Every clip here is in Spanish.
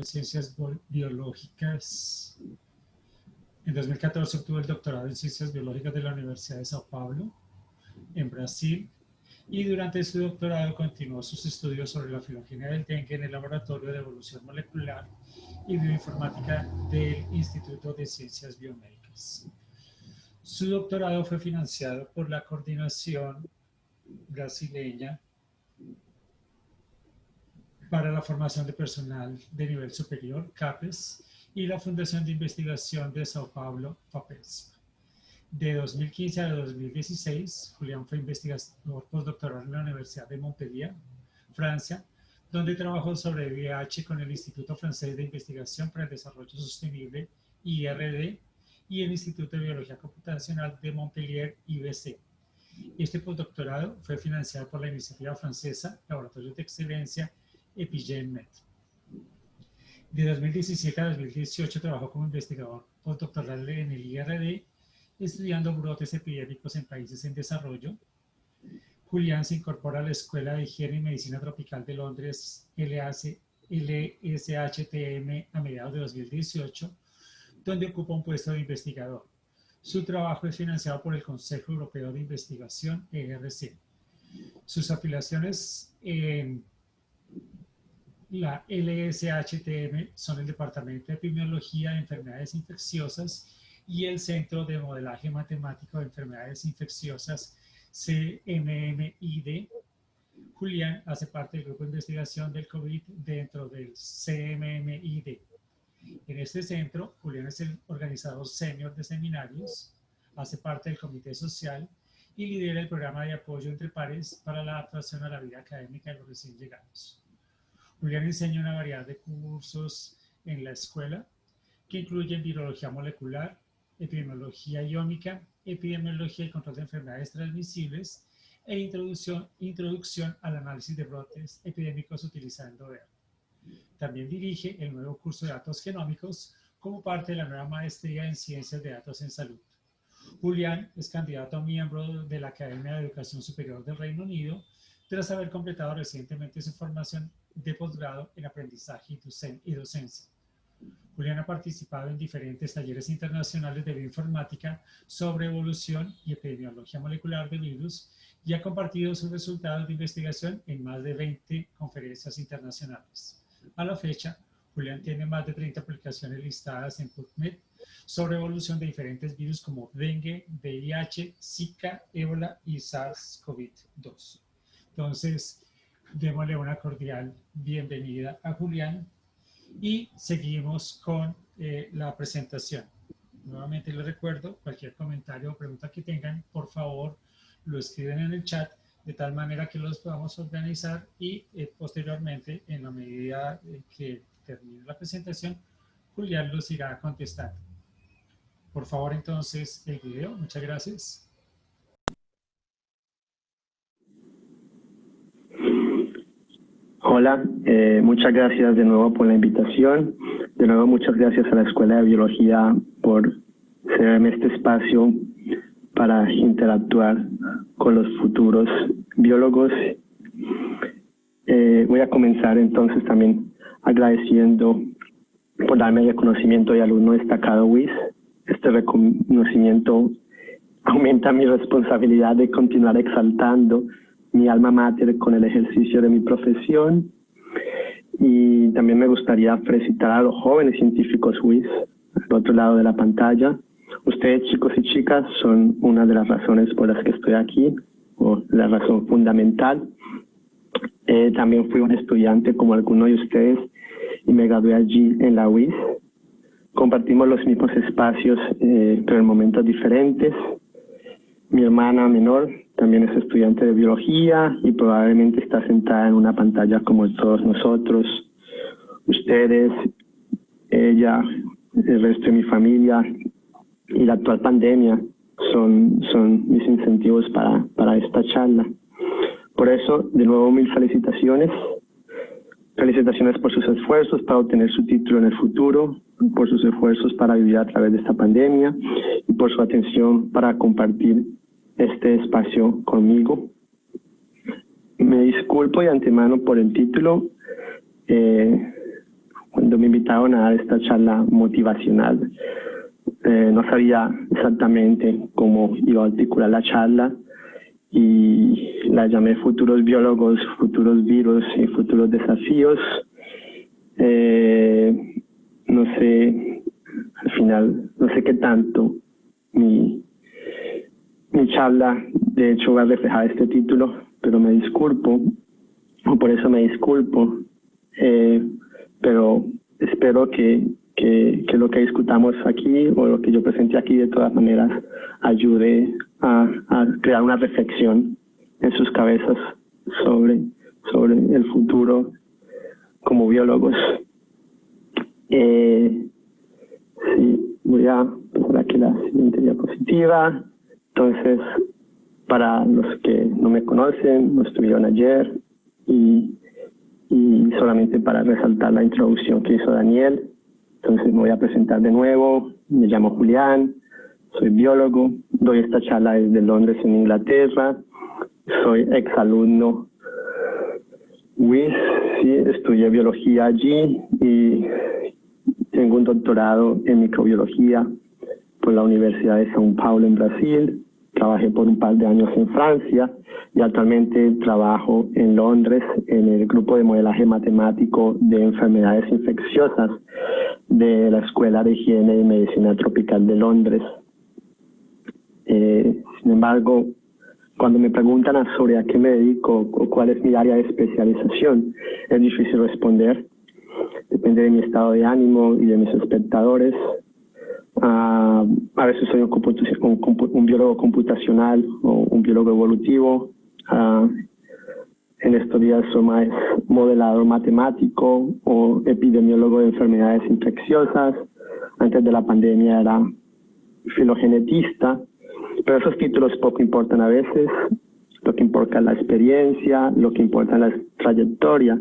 Ciencias Biológicas. En 2014 obtuvo el doctorado en Ciencias Biológicas de la Universidad de Sao Paulo, en Brasil, y durante su doctorado continuó sus estudios sobre la filogenia del dengue en el Laboratorio de Evolución Molecular y Bioinformática del Instituto de Ciencias Biomédicas. Su doctorado fue financiado por la Coordinación Brasileña para la Formación de Personal de Nivel Superior, CAPES, y la Fundación de Investigación de Sao Paulo, FAPESP. De 2015 a 2016, Julián fue investigador postdoctoral en la Universidad de Montpellier, Francia, donde trabajó sobre VIH con el Instituto Francés de Investigación para el Desarrollo Sostenible, IRD, y el Instituto de Biología Computacional de Montpellier, IBC. Este postdoctorado fue financiado por la iniciativa francesa Laboratorios de Excelencia EpiGenMed. De 2017 a 2018 trabajó como investigador postdoctoral en el IRD, estudiando brotes epidémicos en países en desarrollo. Julián se incorpora a la Escuela de Higiene y Medicina Tropical de Londres, LSHTM, a mediados de 2018, donde ocupa un puesto de investigador. Su trabajo es financiado por el Consejo Europeo de Investigación, ERC. Sus afiliaciones en la LSHTM son el Departamento de Epidemiología de Enfermedades Infecciosas y el Centro de Modelaje Matemático de Enfermedades Infecciosas, CMMID. Julián hace parte del grupo de investigación del COVID dentro del CMMID. En este centro, Julián es el organizador senior de seminarios, hace parte del comité social y lidera el programa de apoyo entre pares para la adaptación a la vida académica de los recién llegados. Julián enseña una variedad de cursos en la escuela que incluyen virología molecular, epidemiología iónica, epidemiología y control de enfermedades transmisibles e introducción al análisis de brotes epidémicos utilizando R. También dirige el nuevo curso de datos genómicos como parte de la nueva maestría en Ciencias de Datos en Salud. Julián es candidato a miembro de la Academia de Educación Superior del Reino Unido tras haber completado recientemente su formación de posgrado en aprendizaje y docencia. Julián ha participado en diferentes talleres internacionales de bioinformática sobre evolución y epidemiología molecular de virus y ha compartido sus resultados de investigación en más de 20 conferencias internacionales. A la fecha, Julián tiene más de 30 publicaciones listadas en PubMed sobre evolución de diferentes virus como dengue, VIH, Zika, ébola y SARS-CoV-2. Entonces, démosle una cordial bienvenida a Julián y seguimos con la presentación. Nuevamente les recuerdo, cualquier comentario o pregunta que tengan, por favor, lo escriben en el chat de tal manera que los podamos organizar y posteriormente, en la medida que termine la presentación, Julián los irá contestando. Por favor, entonces, el video. Muchas gracias. Hola, muchas gracias de nuevo por la invitación. De nuevo, muchas gracias a la Escuela de Biología por cederme este espacio para interactuar con los futuros biólogos. Voy a comenzar entonces también agradeciendo por darme el reconocimiento de alumno destacado WIS. Este reconocimiento aumenta mi responsabilidad de continuar exaltando mi alma mater con el ejercicio de mi profesión, y también me gustaría felicitar a los jóvenes científicos WIS al otro lado de la pantalla. Ustedes, chicos y chicas, son una de las razones por las que estoy aquí, o la razón fundamental. También fui un estudiante como alguno de ustedes y me gradué allí en la WIS. Compartimos los mismos espacios, pero en momentos diferentes. Mi hermana menor también es estudiante de biología y probablemente está sentada en una pantalla como todos nosotros. Ustedes, ella, el resto de mi familia y la actual pandemia son mis incentivos para esta charla. Por eso, de nuevo, mil felicitaciones. Felicitaciones por sus esfuerzos para obtener su título en el futuro, por sus esfuerzos para vivir a través de esta pandemia y por su atención para compartir este espacio conmigo. Me disculpo de antemano por el título. cuando me invitaron a dar esta charla motivacional. No sabía exactamente cómo iba a articular la charla y la llamé Futuros Biólogos, Futuros Virus y Futuros Desafíos. No sé, al final, no sé qué tanto mi charla, de hecho, va a reflejar este título, pero me disculpo, o por eso me disculpo, pero espero que lo que discutamos aquí o lo que yo presente aquí de todas maneras ayude a crear una reflexión en sus cabezas sobre el futuro como biólogos. Sí, voy a pasar aquí la siguiente diapositiva. Entonces, para los que no me conocen, no estuvieron ayer y solamente para resaltar la introducción que hizo Daniel. Entonces me voy a presentar de nuevo. Me llamo Julián, soy biólogo, doy esta charla desde Londres, en Inglaterra. Soy exalumno WIS, sí, estudié biología allí y tengo un doctorado en microbiología por la Universidad de São Paulo en Brasil. Trabajé por un par de años en Francia y actualmente trabajo en Londres en el grupo de modelaje matemático de enfermedades infecciosas de la Escuela de Higiene y Medicina Tropical de Londres. Sin embargo, cuando me preguntan sobre a qué me dedico o cuál es mi área de especialización, es difícil responder. Depende de mi estado de ánimo y de mis espectadores. A veces soy un biólogo computacional o un biólogo evolutivo. En estos días soy más modelador matemático o epidemiólogo de enfermedades infecciosas. Antes de la pandemia era filogenetista. Pero esos títulos poco importan a veces. Lo que importa es la experiencia, lo que importa es la trayectoria.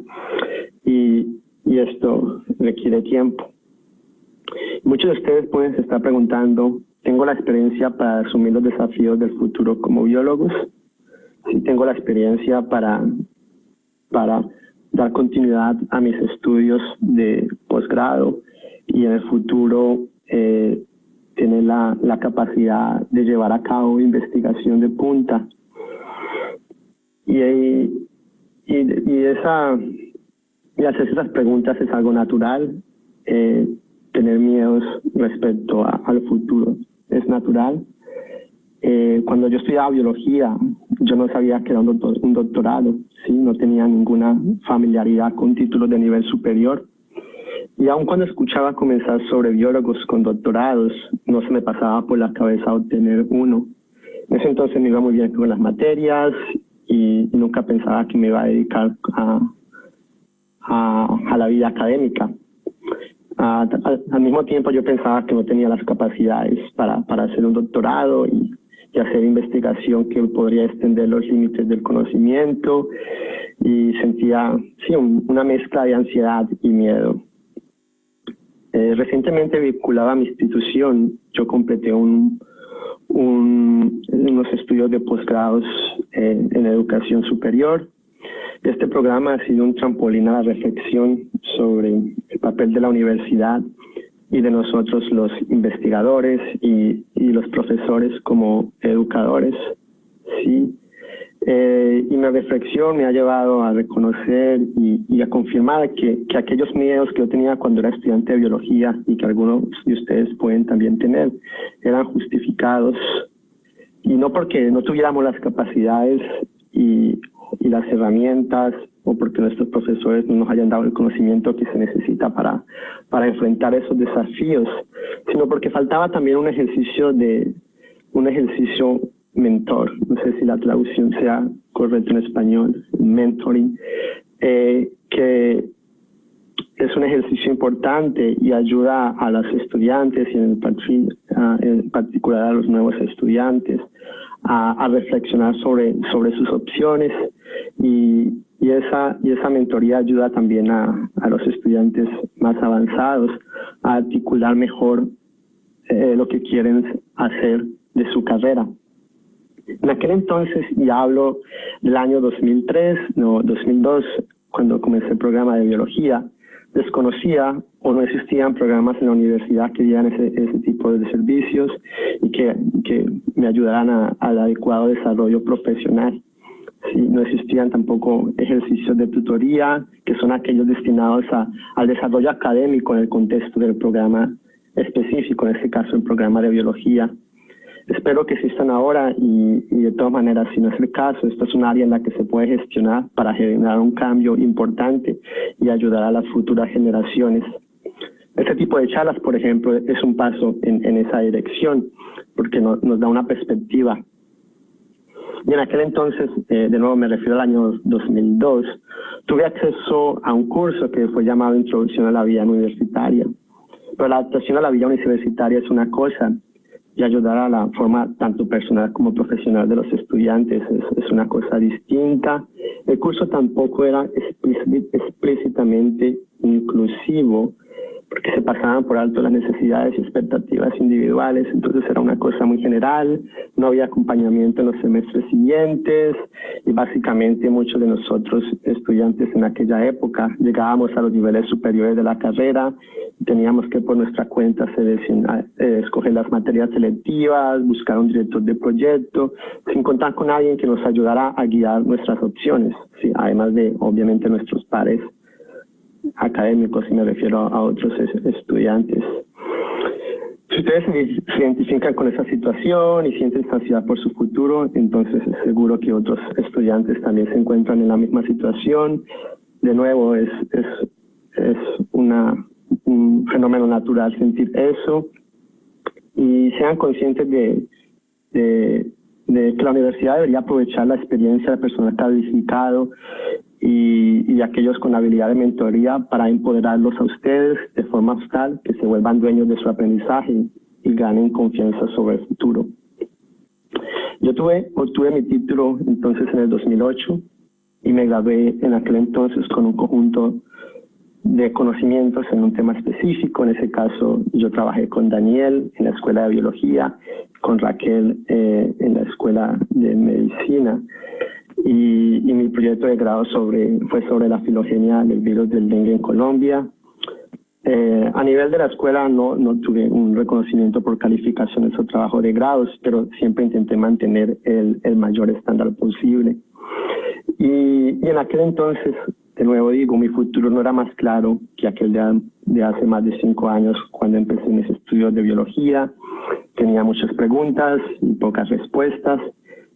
Y esto requiere tiempo. Muchos de ustedes pueden estar preguntando, ¿tengo la experiencia para asumir los desafíos del futuro como biólogos? Sí, tengo la experiencia para dar continuidad a mis estudios de posgrado y en el futuro tener la capacidad de llevar a cabo investigación de punta. Y hacer esas preguntas es algo natural. Tener miedos respecto al futuro es natural. Cuando yo estudiaba biología, yo no sabía que era un doctorado, ¿sí? No tenía ninguna familiaridad con títulos de nivel superior. Y aun cuando escuchaba comenzar sobre biólogos con doctorados, no se me pasaba por la cabeza obtener uno. En ese entonces me iba muy bien con las materias y nunca pensaba que me iba a dedicar a la vida académica. Al mismo tiempo yo pensaba que no tenía las capacidades para hacer un doctorado y hacer investigación que podría extender los límites del conocimiento, y sentía una mezcla de ansiedad y miedo. Recientemente, vinculado a mi institución, yo completé unos estudios de posgrados en educación superior. Este programa ha sido un trampolín a la reflexión sobre el papel de la universidad y de nosotros los investigadores y los profesores como educadores. ¿Sí? Y mi reflexión me ha llevado a reconocer y a confirmar que aquellos miedos que yo tenía cuando era estudiante de biología y que algunos de ustedes pueden también tener, eran justificados, y no porque no tuviéramos las capacidades y las herramientas o porque nuestros profesores no nos hayan dado el conocimiento que se necesita para enfrentar esos desafíos, sino porque faltaba también un ejercicio mentor, no sé si la traducción sea correcta en español, mentoring, que es un ejercicio importante y ayuda a los estudiantes y en particular a los nuevos estudiantes a reflexionar sobre sus opciones, y esa mentoría ayuda también a los estudiantes más avanzados a articular mejor lo que quieren hacer de su carrera. En aquel entonces, ya hablo del año 2002, cuando comencé el programa de biología, desconocía o no existían programas en la universidad que dieran ese tipo de servicios y que me ayudaran al adecuado desarrollo profesional. Sí, no existían tampoco ejercicios de tutoría, que son aquellos destinados al desarrollo académico en el contexto del programa específico, en este caso el programa de biología. Espero que existan ahora y de todas maneras, si no es el caso, esto es un área en la que se puede gestionar para generar un cambio importante y ayudar a las futuras generaciones. Este tipo de charlas, por ejemplo, es un paso en esa dirección, porque nos da una perspectiva. Y en aquel entonces, de nuevo me refiero al año 2002, tuve acceso a un curso que fue llamado Introducción a la Vida Universitaria. Pero la adaptación a la vida universitaria es una cosa, y ayudar a la forma tanto personal como profesional de los estudiantes es una cosa distinta. El curso tampoco era explícitamente inclusivo, porque se pasaban por alto las necesidades y expectativas individuales, entonces era una cosa muy general, no había acompañamiento en los semestres siguientes y básicamente muchos de nosotros estudiantes en aquella época llegábamos a los niveles superiores de la carrera y teníamos que por nuestra cuenta escoger las materias selectivas, buscar un director de proyecto, sin contar con alguien que nos ayudara a guiar nuestras opciones, ¿sí? Además de obviamente nuestros pares académicos, y me refiero a otros estudiantes. Si ustedes se identifican con esa situación y sienten ansiedad por su futuro, entonces es seguro que otros estudiantes también se encuentran en la misma situación. De nuevo, es un fenómeno natural sentir eso, y sean conscientes de que la universidad debería aprovechar la experiencia del personal calificado y aquellos con habilidad de mentoría para empoderarlos a ustedes de forma tal que se vuelvan dueños de su aprendizaje y ganen confianza sobre el futuro. Yo obtuve mi título entonces en el 2008 y me gradué en aquel entonces con un conjunto de conocimientos en un tema específico. En ese caso yo trabajé con Daniel en la Escuela de Biología, con Raquel en la Escuela de Medicina. Y mi proyecto de grado fue sobre la filogenia del virus del dengue en Colombia. A nivel de la escuela no tuve un reconocimiento por calificaciones o trabajo de grados, pero siempre intenté mantener el mayor estándar posible. Y en aquel entonces, de nuevo digo, mi futuro no era más claro que aquel de hace más de 5 años, cuando empecé mis estudios de biología. Tenía muchas preguntas y pocas respuestas.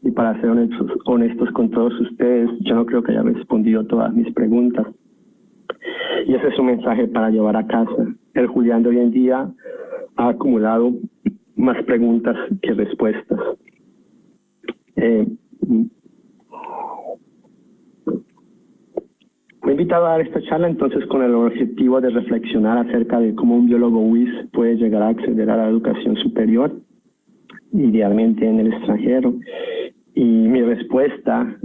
Y para ser honestos con todos ustedes, yo no creo que haya respondido todas mis preguntas. Y ese es un mensaje para llevar a casa. El Julián de hoy en día ha acumulado más preguntas que respuestas. Fui invitado a dar esta charla entonces con el objetivo de reflexionar acerca de cómo un biólogo WIS puede llegar a acceder a la educación superior, idealmente en el extranjero. Y mi respuesta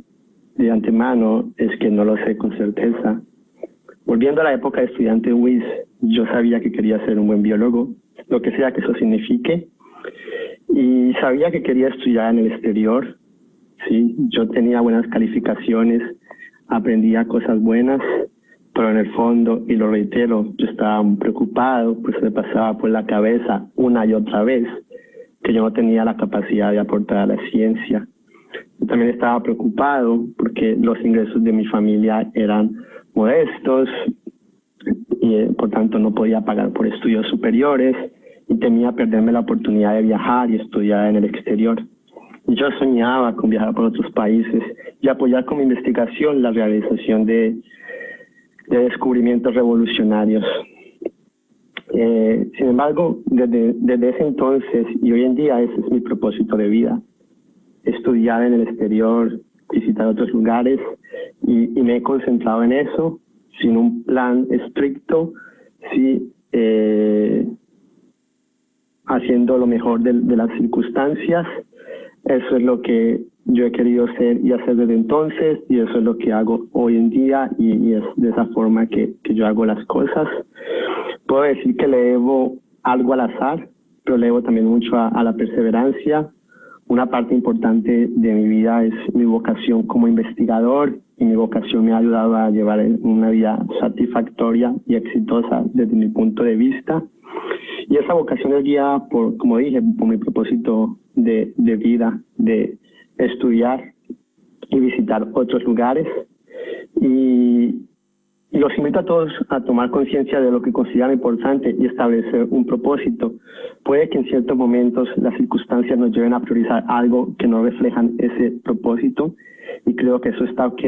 de antemano es que no lo sé con certeza. Volviendo a la época de estudiante WIS, yo sabía que quería ser un buen biólogo, lo que sea que eso signifique, y sabía que quería estudiar en el exterior. Sí, yo tenía buenas calificaciones, aprendía cosas buenas, pero en el fondo, y lo reitero, yo estaba muy preocupado, pues me pasaba por la cabeza una y otra vez que yo no tenía la capacidad de aportar a la ciencia. Yo también estaba preocupado porque los ingresos de mi familia eran modestos y por tanto no podía pagar por estudios superiores y temía perderme la oportunidad de viajar y estudiar en el exterior. Y yo soñaba con viajar por otros países y apoyar con mi investigación la realización de descubrimientos revolucionarios. Sin embargo, desde ese entonces y hoy en día ese es mi propósito de vida. Estudiar en el exterior, visitar otros lugares y me he concentrado en eso sin un plan estricto, sí, haciendo lo mejor de las circunstancias. Eso es lo que yo he querido ser y hacer desde entonces, y eso es lo que hago hoy en día, y es de esa forma que yo hago las cosas. Puedo decir que le debo algo al azar, pero le debo también mucho a la perseverancia. Una parte importante de mi vida es mi vocación como investigador y mi vocación me ha ayudado a llevar una vida satisfactoria y exitosa desde mi punto de vista. Y esa vocación es guiada por, como dije, por mi propósito de vida, de estudiar y visitar otros lugares. Y los invito a todos a tomar conciencia de lo que consideran importante y establecer un propósito. Puede que en ciertos momentos las circunstancias nos lleven a priorizar algo que no reflejan ese propósito, y creo que eso está ok.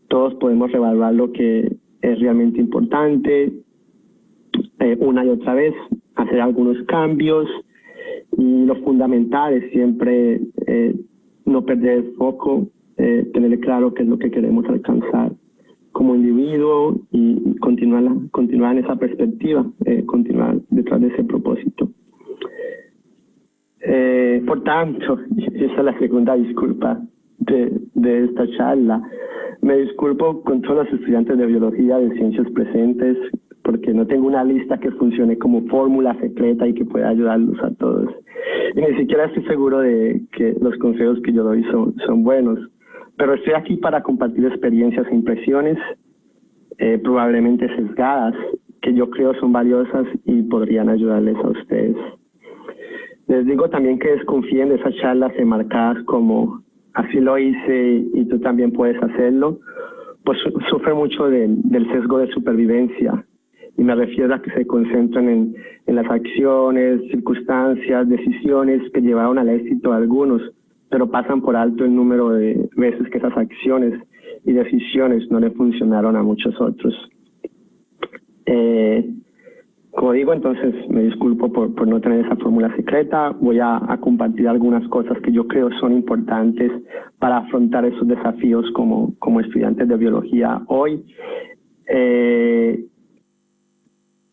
Todos podemos reevaluar lo que es realmente importante una y otra vez, hacer algunos cambios, y lo fundamental es siempre no perder el foco, tener claro qué es lo que queremos alcanzar como individuo y continuar en esa perspectiva, continuar detrás de ese propósito. Por tanto, esa es la segunda disculpa de esta charla. Me disculpo con todos los estudiantes de biología, de ciencias presentes, porque no tengo una lista que funcione como fórmula secreta y que pueda ayudarlos a todos. Y ni siquiera estoy seguro de que los consejos que yo doy son buenos. Pero estoy aquí para compartir experiencias e impresiones, probablemente sesgadas, que yo creo son valiosas y podrían ayudarles a ustedes. Les digo también que desconfíen de esas charlas enmarcadas como así lo hice y tú también puedes hacerlo, pues sufre mucho del sesgo de supervivencia. Y me refiero a que se concentran en las acciones, circunstancias, decisiones que llevaron al éxito a algunos, pero pasan por alto el número de veces que esas acciones y decisiones no le funcionaron a muchos otros. Como digo, entonces me disculpo por no tener esa fórmula secreta. Voy a compartir algunas cosas que yo creo son importantes para afrontar esos desafíos como estudiantes de biología hoy.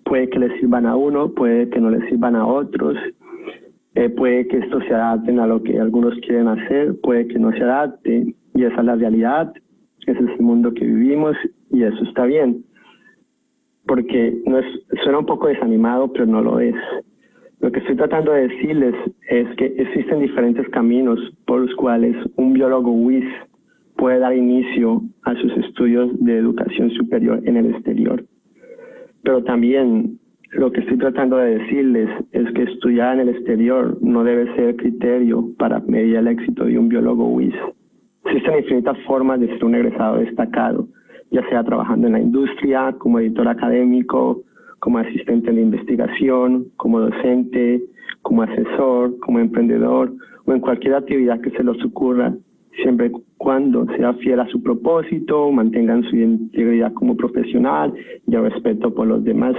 Puede que les sirvan a uno, puede que no les sirvan a otros. Puede que esto se adapten a lo que algunos quieren hacer, puede que no se adapte, y esa es la realidad, ese es el mundo que vivimos, y eso está bien. Porque suena un poco desanimado, pero no lo es. Lo que estoy tratando de decirles es que existen diferentes caminos por los cuales un biólogo WIS puede dar inicio a sus estudios de educación superior en el exterior. Pero también lo que estoy tratando de decirles es que estudiar en el exterior no debe ser criterio para medir el éxito de un biólogo WIS. Existen infinitas formas de ser un egresado destacado, ya sea trabajando en la industria, como editor académico, como asistente de investigación, como docente, como asesor, como emprendedor o en cualquier actividad que se les ocurra, siempre y cuando sea fiel a su propósito, mantengan su integridad como profesional y el respeto por los demás.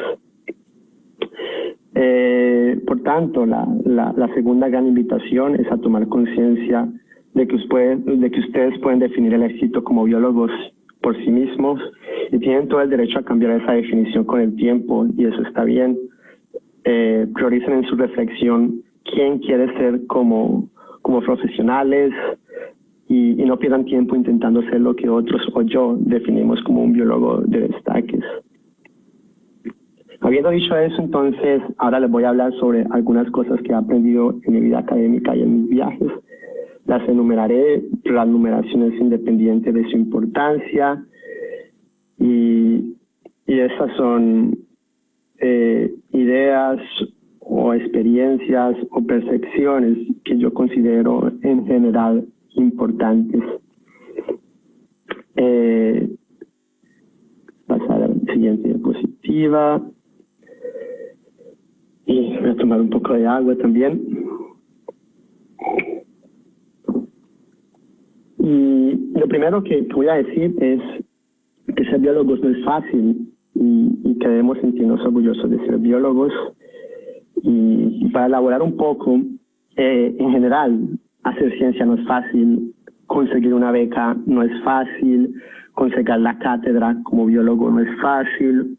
Por tanto, la segunda gran invitación es a tomar conciencia de que ustedes pueden definir el éxito como biólogos por sí mismos y tienen todo el derecho a cambiar esa definición con el tiempo, y eso está bien. Prioricen en su reflexión quién quiere ser como profesionales y no pierdan tiempo intentando ser lo que otros o yo definimos como un biólogo de destaques. Habiendo dicho eso, entonces, ahora les voy a hablar sobre algunas cosas que he aprendido en mi vida académica y en mis viajes. Las enumeraré, pero la numeración es independiente de su importancia, y esas son ideas o experiencias o percepciones que yo considero en general importantes. Pasar a la siguiente diapositiva. Y voy a tomar un poco de agua también. Y lo primero que voy a decir es que ser biólogos no es fácil, y que debemos sentirnos orgullosos de ser biólogos. Y para elaborar un poco, en general, hacer ciencia no es fácil, conseguir una beca no es fácil, conseguir la cátedra como biólogo no es fácil,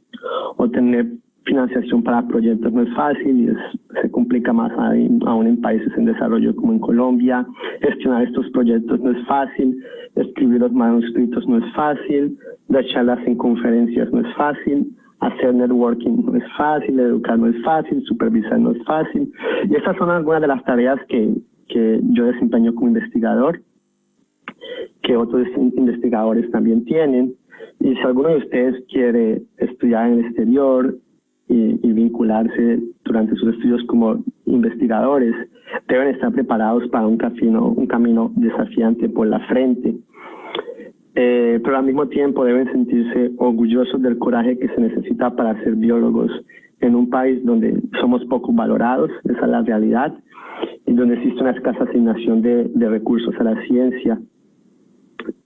o tener financiación para proyectos no es fácil, y se complica más aún en países en desarrollo como en Colombia. Gestionar estos proyectos no es fácil, escribir los manuscritos no es fácil, dar charlas en conferencias no es fácil, hacer networking no es fácil, educar no es fácil, supervisar no es fácil. Y estas son algunas de las tareas que yo desempeño como investigador, que otros investigadores también tienen. Y si alguno de ustedes quiere estudiar en el exterior y vincularse durante sus estudios como investigadores, deben estar preparados para un camino desafiante por la frente. Pero al mismo tiempo deben sentirse orgullosos del coraje que se necesita para ser biólogos en un país donde somos poco valorados, esa es la realidad, y donde existe una escasa asignación de recursos a la ciencia.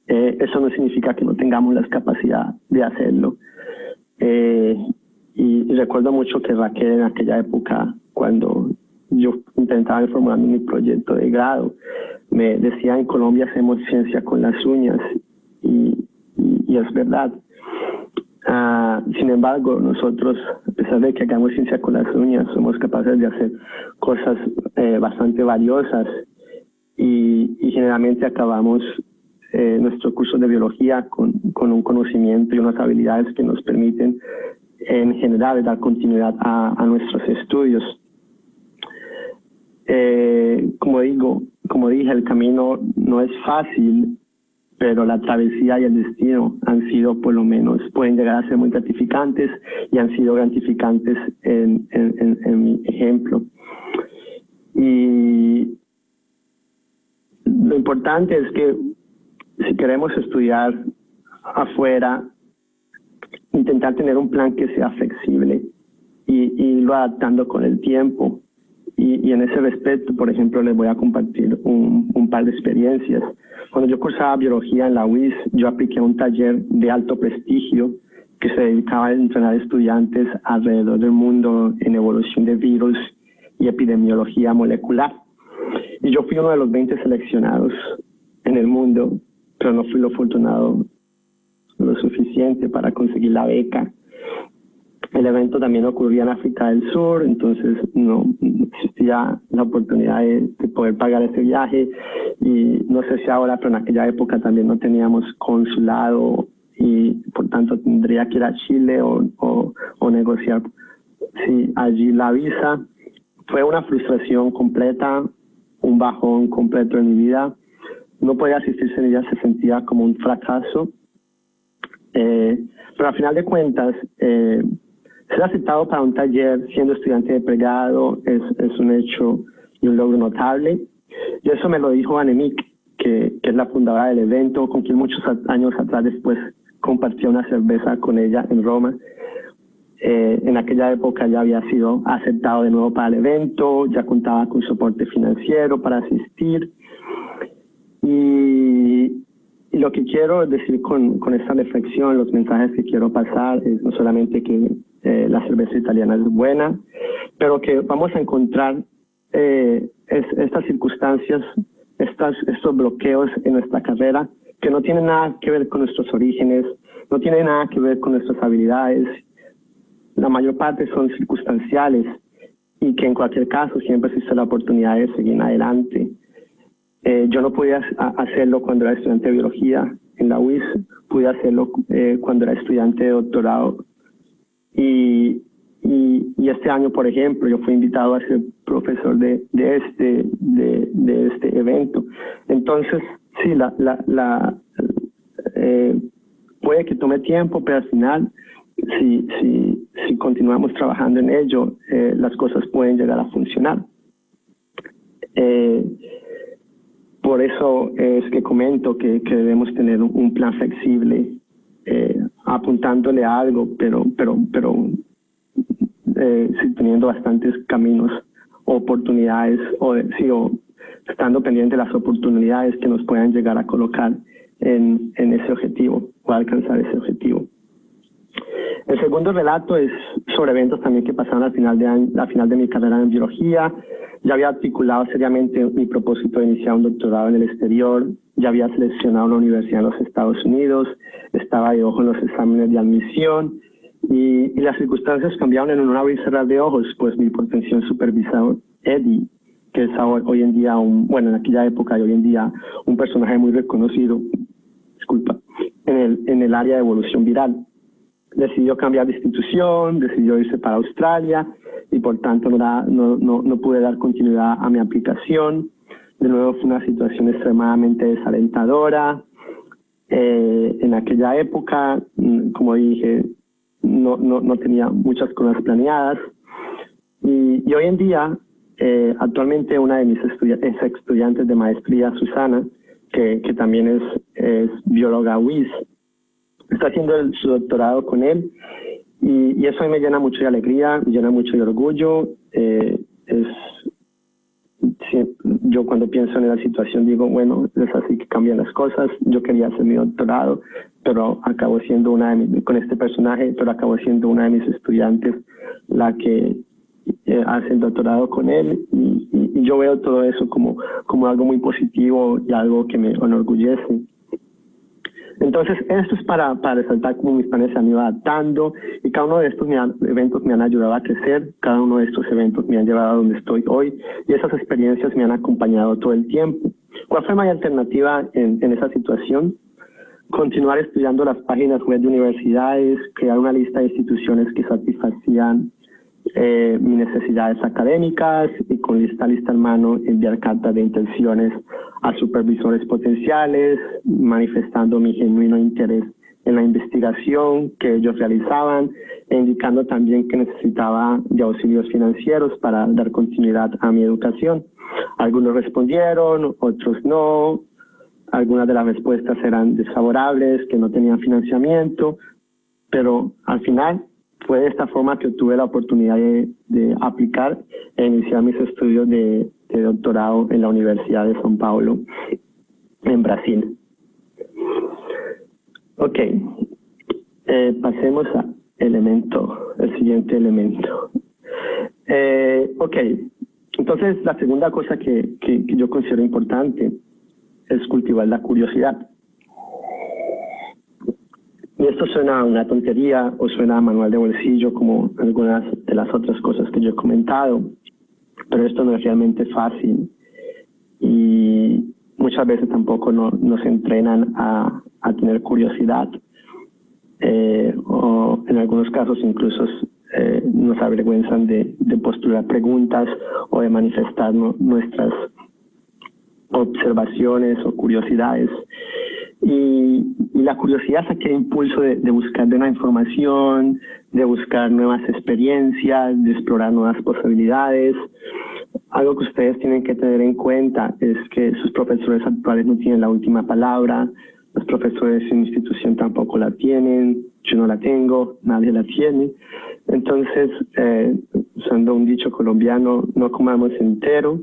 Eso no significa que no tengamos la capacidad de hacerlo. Y recuerdo mucho que Raquel en aquella época, cuando yo intentaba formular mi proyecto de grado, me decía: en Colombia hacemos ciencia con las uñas, y es verdad. Sin embargo, nosotros, a pesar de que hagamos ciencia con las uñas, somos capaces de hacer cosas bastante valiosas, y generalmente acabamos nuestro curso de biología con un conocimiento y unas habilidades que nos permiten en general dar continuidad a nuestros estudios. Como dije, el camino no es fácil, pero la travesía y el destino han sido, por lo menos, pueden llegar a ser muy gratificantes, y han sido gratificantes en mi ejemplo. Y lo importante es que si queremos estudiar afuera, intentar tener un plan que sea flexible y irlo adaptando con el tiempo. Y en ese respecto, por ejemplo, les voy a compartir un par de experiencias. Cuando yo cursaba biología en la UIS, yo apliqué a un taller de alto prestigio que se dedicaba a entrenar estudiantes alrededor del mundo en evolución de virus y epidemiología molecular. Y yo fui uno de los 20 seleccionados en el mundo, pero no fui lo afortunado lo suficiente para conseguir la beca. El evento también ocurría en África del Sur, entonces no existía la oportunidad de poder pagar ese viaje, y no sé si ahora, pero en aquella época también no teníamos consulado, y por tanto tendría que ir a Chile o negociar allí la visa. Fue una frustración completa, un bajón completo en mi vida. No podía asistir ese día, se sentía como un fracaso. Pero al final de cuentas, ser aceptado para un taller siendo estudiante de pregrado es un hecho y un logro notable. Y eso me lo dijo Annemiek, que es la fundadora del evento, con quien muchos años atrás después compartí una cerveza con ella en Roma. En aquella época ya había sido aceptado de nuevo para el evento, ya contaba con soporte financiero para asistir. Y lo que quiero decir con esta reflexión, los mensajes que quiero pasar, es no solamente que la cerveza italiana es buena, pero que vamos a encontrar estas circunstancias, estos bloqueos en nuestra carrera, que no tienen nada que ver con nuestros orígenes, no tienen nada que ver con nuestras habilidades. La mayor parte son circunstanciales, y que en cualquier caso siempre existe la oportunidad de seguir adelante. Yo no podía hacerlo cuando era estudiante de biología en la UIS, pude hacerlo cuando era estudiante de doctorado. Y este año, por ejemplo, yo fui invitado a ser profesor de este evento. Entonces, sí, puede que tome tiempo, pero al final, si continuamos trabajando en ello, las cosas pueden llegar a funcionar. Por eso es que comento que debemos tener un plan flexible, apuntándole a algo, pero sí, teniendo bastantes caminos, oportunidades, o estando pendiente de las oportunidades que nos puedan llegar a colocar en ese objetivo o alcanzar ese objetivo. El segundo relato es sobre eventos también que pasaron al final de mi carrera en biología. Ya había articulado seriamente mi propósito de iniciar un doctorado en el exterior, ya había seleccionado una universidad en los Estados Unidos, estaba de ojo en los exámenes de admisión, y las circunstancias cambiaron en un abrir y cerrar de ojos, pues mi potencial supervisor, Eddie, que es hoy en día, en aquella época y hoy en día, un personaje muy reconocido, en el área de evolución viral, decidió cambiar de institución, decidió irse para Australia, y por tanto no pude dar continuidad a mi aplicación. De nuevo fue una situación extremadamente desalentadora. En aquella época, como dije, no tenía muchas cosas planeadas. Y hoy en día, actualmente una de mis estudiantes de maestría, Susana, que también es bióloga WIS, está haciendo su doctorado con él, y eso a mí me llena mucho de alegría, me llena mucho de orgullo. Yo cuando pienso en la situación digo, bueno, es así que cambian las cosas. Yo quería hacer mi doctorado, pero acabó siendo con este personaje, pero acabó siendo una de mis estudiantes la que hace el doctorado con él, y yo veo todo eso como algo muy positivo y algo que me enorgullece. Entonces, esto es para resaltar cómo mis planes se han ido adaptando, y cada uno de estos eventos me han ayudado a crecer, cada uno de estos eventos me han llevado a donde estoy hoy, y esas experiencias me han acompañado todo el tiempo. ¿Cuál fue mi alternativa en esa situación? Continuar estudiando las páginas web de universidades, crear una lista de instituciones que satisfacían mis necesidades académicas, y con lista en mano enviar cartas de intenciones a supervisores potenciales, manifestando mi genuino interés en la investigación que ellos realizaban, e indicando también que necesitaba de auxilios financieros para dar continuidad a mi educación. Algunos respondieron, otros no. Algunas de las respuestas eran desfavorables, que no tenían financiamiento, pero al final fue de esta forma que obtuve la oportunidad de aplicar e iniciar mis estudios de doctorado en la Universidad de São Paulo, en Brasil. Ok, pasemos al el siguiente elemento. Ok, entonces la segunda cosa que yo considero importante es cultivar la curiosidad. Y esto suena a una tontería o suena a manual de bolsillo, como algunas de las otras cosas que yo he comentado, pero esto no es realmente fácil, y muchas veces tampoco nos entrenan a tener curiosidad, o en algunos casos incluso nos avergüenzan de postular preguntas o de manifestar nuestras observaciones o curiosidades. Y la curiosidad es aquel impulso de buscar nueva información, de buscar nuevas experiencias, de explorar nuevas posibilidades. Algo que ustedes tienen que tener en cuenta es que sus profesores actuales no tienen la última palabra, los profesores en institución tampoco la tienen, yo no la tengo, nadie la tiene. Entonces, usando un dicho colombiano, no comamos entero.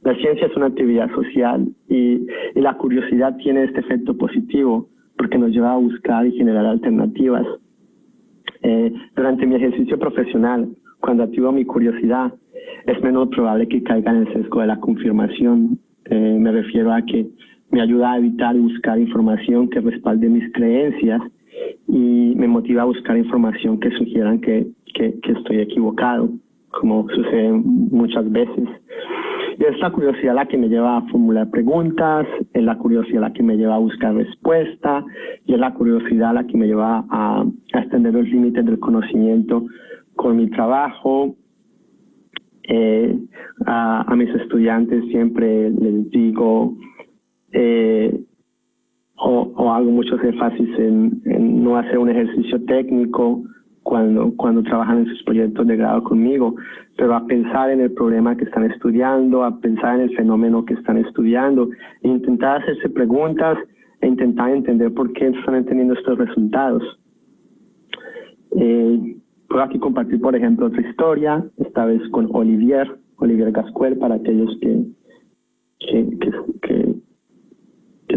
La ciencia es una actividad social, y la curiosidad tiene este efecto positivo porque nos lleva a buscar y generar alternativas. Durante mi ejercicio profesional, cuando activo mi curiosidad, es menos probable que caiga en el sesgo de la confirmación. Me refiero a que me ayuda a evitar y buscar información que respalde mis creencias, y me motiva a buscar información que sugieran que estoy equivocado, como sucede muchas veces. Y es la curiosidad la que me lleva a formular preguntas, es la curiosidad la que me lleva a buscar respuesta, y es la curiosidad la que me lleva a extender los límites del conocimiento con mi trabajo. A mis estudiantes siempre les digo, o hago muchos énfasis en no hacer un ejercicio técnico cuando trabajan en sus proyectos de grado conmigo, pero a pensar en el problema que están estudiando, a pensar en el fenómeno que están estudiando, e intentar hacerse preguntas e intentar entender por qué están teniendo estos resultados. Puedo aquí compartir, por ejemplo, otra historia, esta vez con Olivier Gasquel, para aquellos que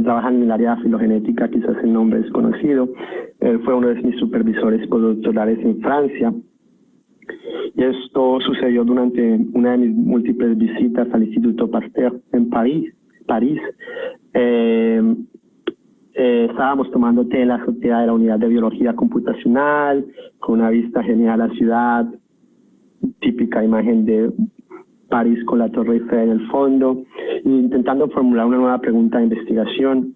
trabajan en el área de filogenética, quizás el nombre es conocido. Él fue uno de mis supervisores postdoctorales en Francia, y esto sucedió durante una de mis múltiples visitas al Instituto Pasteur en París. Estábamos tomando té en la azotea de la unidad de biología computacional, con una vista genial a la ciudad, típica imagen de París con la Torre Eiffel en el fondo, intentando formular una nueva pregunta de investigación.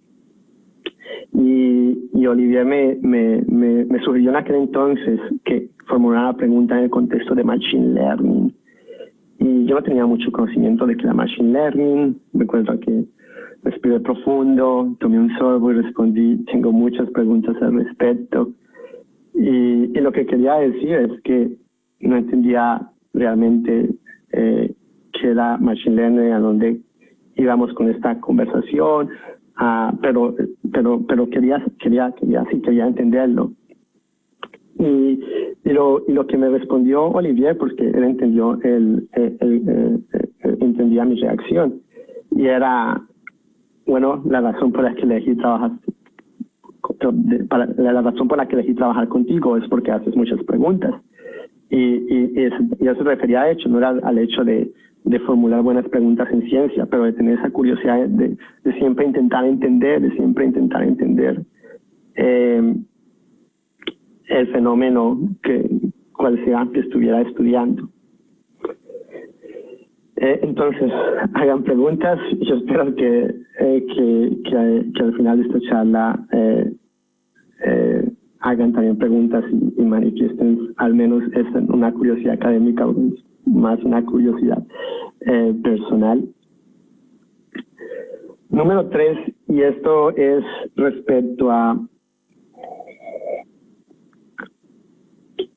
Y Olivier me sugirió en aquel entonces que formulara la pregunta en el contexto de Machine Learning. Y yo no tenía mucho conocimiento de que era Machine Learning. Recuerdo que respiré profundo, tomé un sorbo y respondí, tengo muchas preguntas al respecto. Y lo que quería decir es que no entendía realmente qué era Machine Learning, a dónde íbamos con esta conversación, pero quería entenderlo. Y lo que me respondió Olivier, porque él entendió, entendía mi reacción, y era, bueno, la razón por la que elegí trabajar contigo es porque haces muchas preguntas. Y eso se refería a hecho, no era al hecho de formular buenas preguntas en ciencia, pero de tener esa curiosidad de siempre intentar entender, el fenómeno cual sea que estuviera estudiando. Entonces, hagan preguntas. Yo espero que al final de esta charla hagan también preguntas y manifiesten al menos una curiosidad académica, más una curiosidad personal. Número 3, y esto es respecto a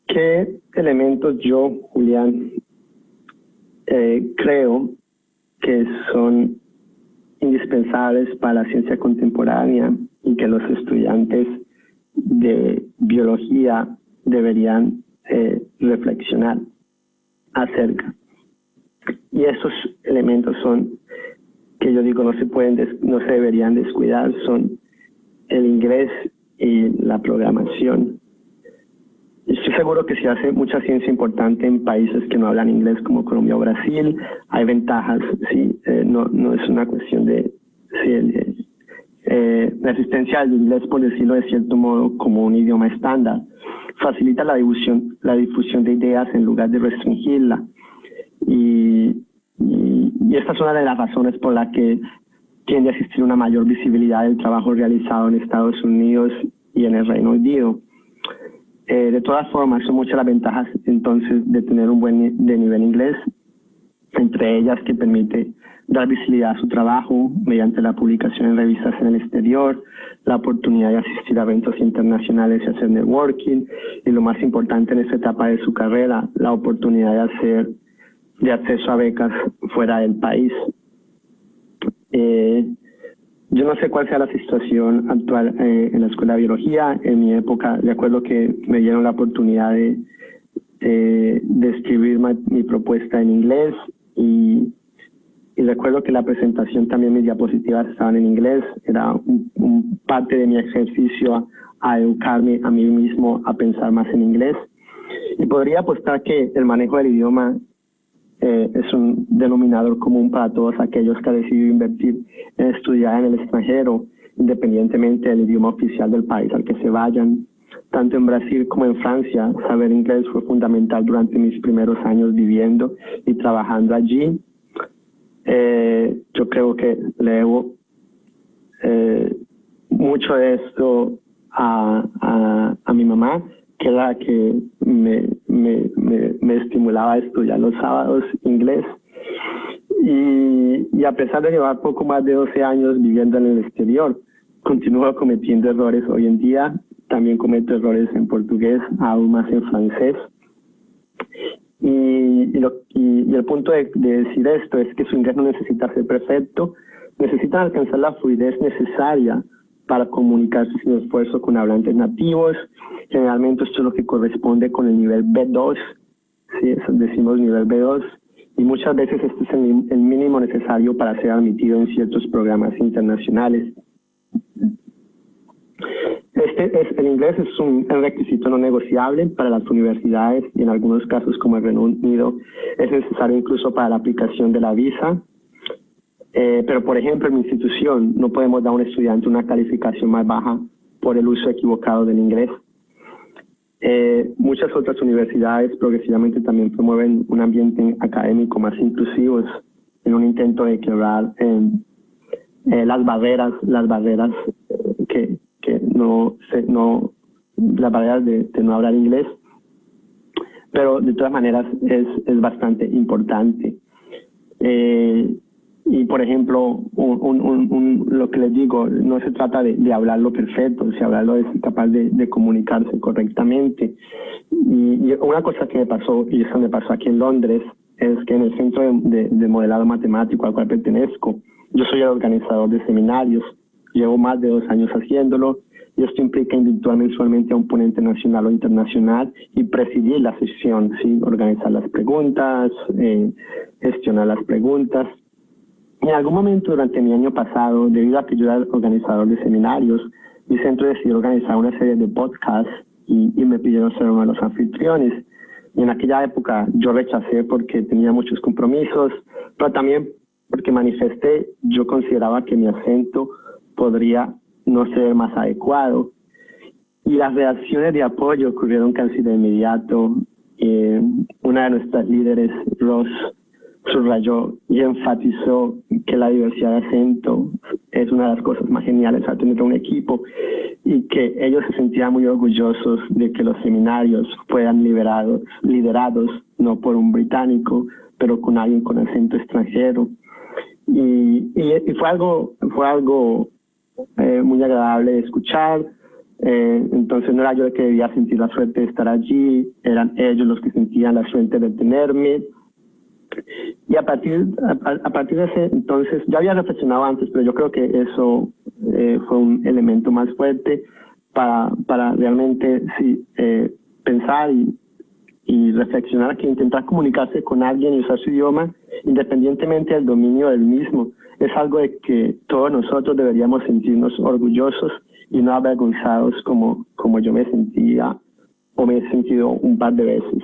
qué elementos yo, Julián, creo que son indispensables para la ciencia contemporánea y que los estudiantes de biología deberían reflexionar acerca. Y esos elementos son, que yo digo, no se deberían descuidar, son el inglés y la programación. Estoy seguro que se hace mucha ciencia importante en países que no hablan inglés, como Colombia o Brasil. Hay ventajas, sí, no es una cuestión de la existencia del inglés, por decirlo de cierto modo, como un idioma estándar. Facilita la difusión de ideas en lugar de restringirla. Y esta es una de las razones por la que tiende a existir una mayor visibilidad del trabajo realizado en Estados Unidos y en el Reino Unido. De todas formas, son muchas las ventajas entonces de tener un buen nivel inglés, entre ellas que permite dar visibilidad a su trabajo mediante la publicación en revistas en el exterior, la oportunidad de asistir a eventos internacionales y hacer networking, y lo más importante en esta etapa de su carrera, la oportunidad de acceso a becas fuera del país. Yo no sé cuál sea la situación actual en la Escuela de Biología. En mi época, de acuerdo que me dieron la oportunidad de escribir mi propuesta en inglés y recuerdo que la presentación también, mis diapositivas estaban en inglés. Era un parte de mi ejercicio a educarme a mí mismo a pensar más en inglés. Y podría apostar que el manejo del idioma es un denominador común para todos aquellos que han decidido invertir en estudiar en el extranjero, independientemente del idioma oficial del país al que se vayan. Tanto en Brasil como en Francia, saber inglés fue fundamental durante mis primeros años viviendo y trabajando allí. Yo creo que le debo mucho de esto a mi mamá, que era la que me estimulaba a estudiar los sábados inglés. Y a pesar de llevar poco más de 12 años viviendo en el exterior, continúo cometiendo errores hoy en día. También cometo errores en portugués, aún más en francés. Y el punto de decir esto es que su inglés no necesita ser perfecto, necesitan alcanzar la fluidez necesaria para comunicarse sin esfuerzo con hablantes nativos. Generalmente esto es lo que corresponde con el nivel B2, ¿sí? Eso decimos nivel B2, y muchas veces este es el mínimo necesario para ser admitido en ciertos programas internacionales. El inglés es un requisito no negociable para las universidades y en algunos casos, como el Reino Unido, es necesario incluso para la aplicación de la visa. Pero, por ejemplo, en mi institución no podemos dar a un estudiante una calificación más baja por el uso equivocado del inglés. Muchas otras universidades progresivamente también promueven un ambiente académico más inclusivo en un intento de quebrar las barreras las barreras de no hablar inglés, pero de todas maneras es bastante importante. Y, por ejemplo, lo que les digo, no se trata de hablarlo perfecto, si hablarlo es capaz de comunicarse correctamente. Y una cosa que me pasó, y eso me pasó aquí en Londres, es que en el Centro de Modelado Matemático al cual pertenezco, yo soy el organizador de seminarios, llevo más de 2 años haciéndolo, y esto implica invitar mensualmente a un ponente nacional o internacional y presidir la sesión, ¿sí? Organizar las preguntas, gestionar las preguntas. En algún momento durante mi año pasado, debido a que yo era el organizador de seminarios, mi centro decidió organizar una serie de podcasts y me pidieron ser uno de los anfitriones. Y en aquella época yo rechacé porque tenía muchos compromisos, pero también porque manifesté, yo consideraba que mi acento podría no ser más adecuado. Y las reacciones de apoyo ocurrieron casi de inmediato. Una de nuestras líderes, Ross, subrayó y enfatizó que la diversidad de acento es una de las cosas más geniales al tener un equipo y que ellos se sentían muy orgullosos de que los seminarios fueran liderados no por un británico, pero con alguien con acento extranjero. Y fue algo muy agradable de escuchar. Entonces no era yo el que debía sentir la suerte de estar allí, eran ellos los que sentían la suerte de tenerme. Y a partir de ese entonces, ya había reflexionado antes, pero yo creo que eso fue un elemento más fuerte para realmente pensar y reflexionar que intentar comunicarse con alguien y usar su idioma independientemente del dominio del mismo es algo de que todos nosotros deberíamos sentirnos orgullosos y no avergonzados como yo me sentía o me he sentido un par de veces.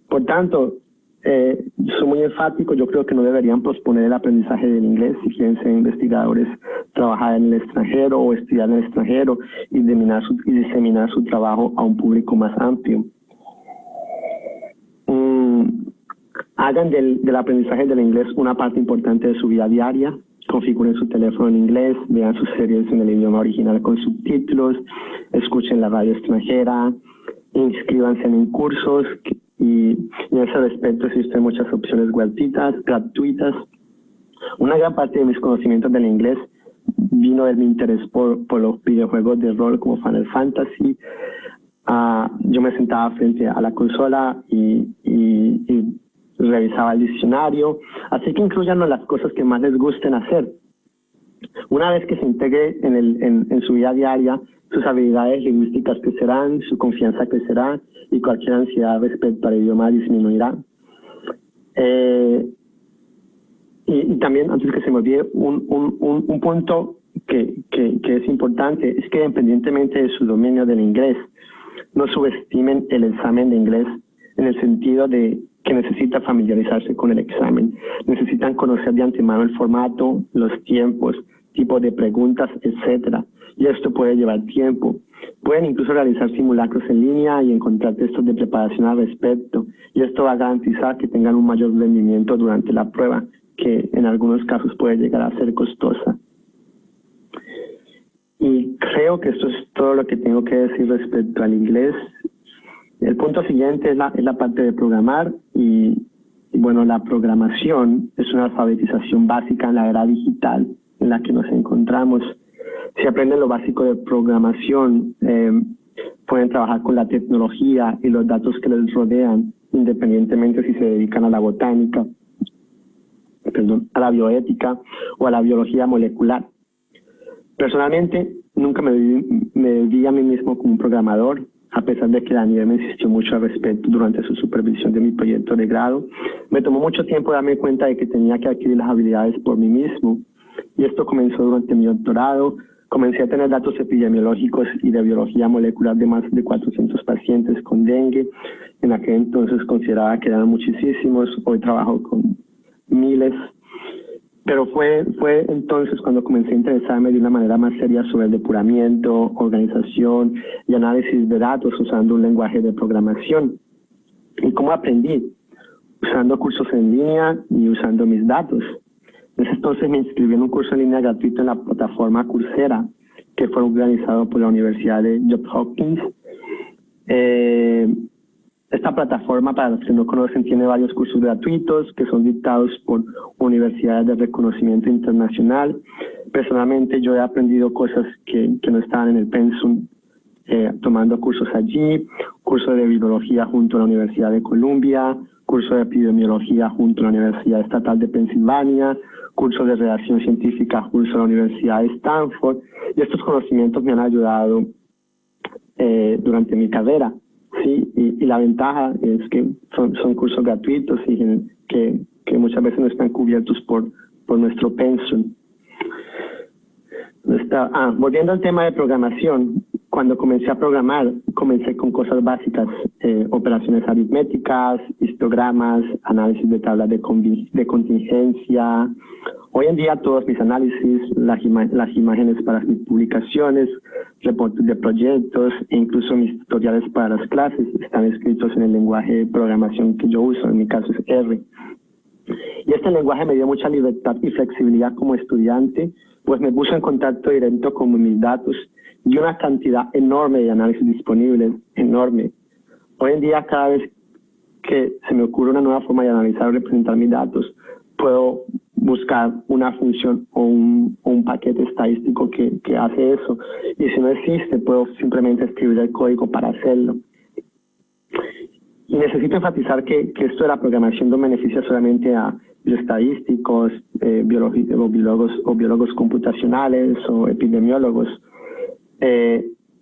Por tanto, soy muy enfático, yo creo que no deberían posponer el aprendizaje del inglés si quieren ser investigadores, trabajar en el extranjero o estudiar en el extranjero y diseminar su trabajo a un público más amplio. Hagan del aprendizaje del inglés una parte importante de su vida diaria, configuren su teléfono en inglés, vean sus series en el idioma original con subtítulos, escuchen la radio extranjera, inscríbanse en cursos y en ese respecto existen muchas opciones gratuitas. Una gran parte de mis conocimientos del inglés vino de mi interés por los videojuegos de rol como Final Fantasy. Yo me sentaba frente a la consola y revisaba el diccionario, así que incluyan las cosas que más les gusten hacer. Una vez que se integre en su vida diaria, sus habilidades lingüísticas crecerán, su confianza crecerá y cualquier ansiedad respecto al idioma disminuirá. Y también, antes que se me olvide, un punto que es importante es que independientemente de su dominio del inglés, no subestimen el examen de inglés en el sentido de que necesita familiarizarse con el examen. Necesitan conocer de antemano el formato, los tiempos, tipo de preguntas, etcétera. Y esto puede llevar tiempo. Pueden incluso realizar simulacros en línea y encontrar textos de preparación al respecto. Y esto va a garantizar que tengan un mayor rendimiento durante la prueba, que en algunos casos puede llegar a ser costosa. Y creo que esto es todo lo que tengo que decir respecto al inglés. El punto siguiente es la parte de programar y bueno, la programación es una alfabetización básica en la era digital en la que nos encontramos. Si aprenden lo básico de programación, pueden trabajar con la tecnología y los datos que les rodean, independientemente si se dedican a la botánica, a la bioética o a la biología molecular. Personalmente, nunca me vi a mí mismo como un programador, a pesar de que Daniel me insistió mucho al respecto durante su supervisión de mi proyecto de grado. Me tomó mucho tiempo darme cuenta de que tenía que adquirir las habilidades por mí mismo, y esto comenzó durante mi doctorado. Comencé a tener datos epidemiológicos y de biología molecular de más de 400 pacientes con dengue. En aquel entonces consideraba que eran muchísimos, hoy trabajo con miles. Pero fue entonces cuando comencé a interesarme de una manera más seria sobre el depuramiento, organización y análisis de datos usando un lenguaje de programación. ¿Y cómo aprendí? Usando cursos en línea y usando mis datos. En ese entonces me inscribí en un curso en línea gratuito en la plataforma Coursera, que fue organizado por la Universidad de Johns Hopkins. Esta plataforma, para los que no conocen, tiene varios cursos gratuitos que son dictados por universidades de reconocimiento internacional. Personalmente, yo he aprendido cosas que no estaban en el pensum, tomando cursos allí, curso de virología junto a la Universidad de Columbia, curso de epidemiología junto a la Universidad Estatal de Pensilvania, curso de redacción científica junto a la Universidad de Stanford, y estos conocimientos me han ayudado durante mi carrera, ¿sí? Y la ventaja es que son cursos gratuitos y que muchas veces no están cubiertos por nuestro pensum. Volviendo al tema de programación, cuando comencé a programar, comencé con cosas básicas, operaciones aritméticas, histogramas, análisis de tablas de contingencia. Hoy en día todos mis análisis, las imágenes para mis publicaciones, reportes de proyectos e incluso mis tutoriales para las clases están escritos en el lenguaje de programación que yo uso, en mi caso es R. Y este lenguaje me dio mucha libertad y flexibilidad como estudiante, pues me puso en contacto directo con mis datos y una cantidad enorme de análisis disponibles, enorme. Hoy en día, cada vez que se me ocurre una nueva forma de analizar o representar mis datos, puedo buscar una función o un paquete estadístico que hace eso. Y si no existe, puedo simplemente escribir el código para hacerlo. Y necesito enfatizar que esto de la programación no beneficia solamente a bioestadísticos, biólogos computacionales o epidemiólogos,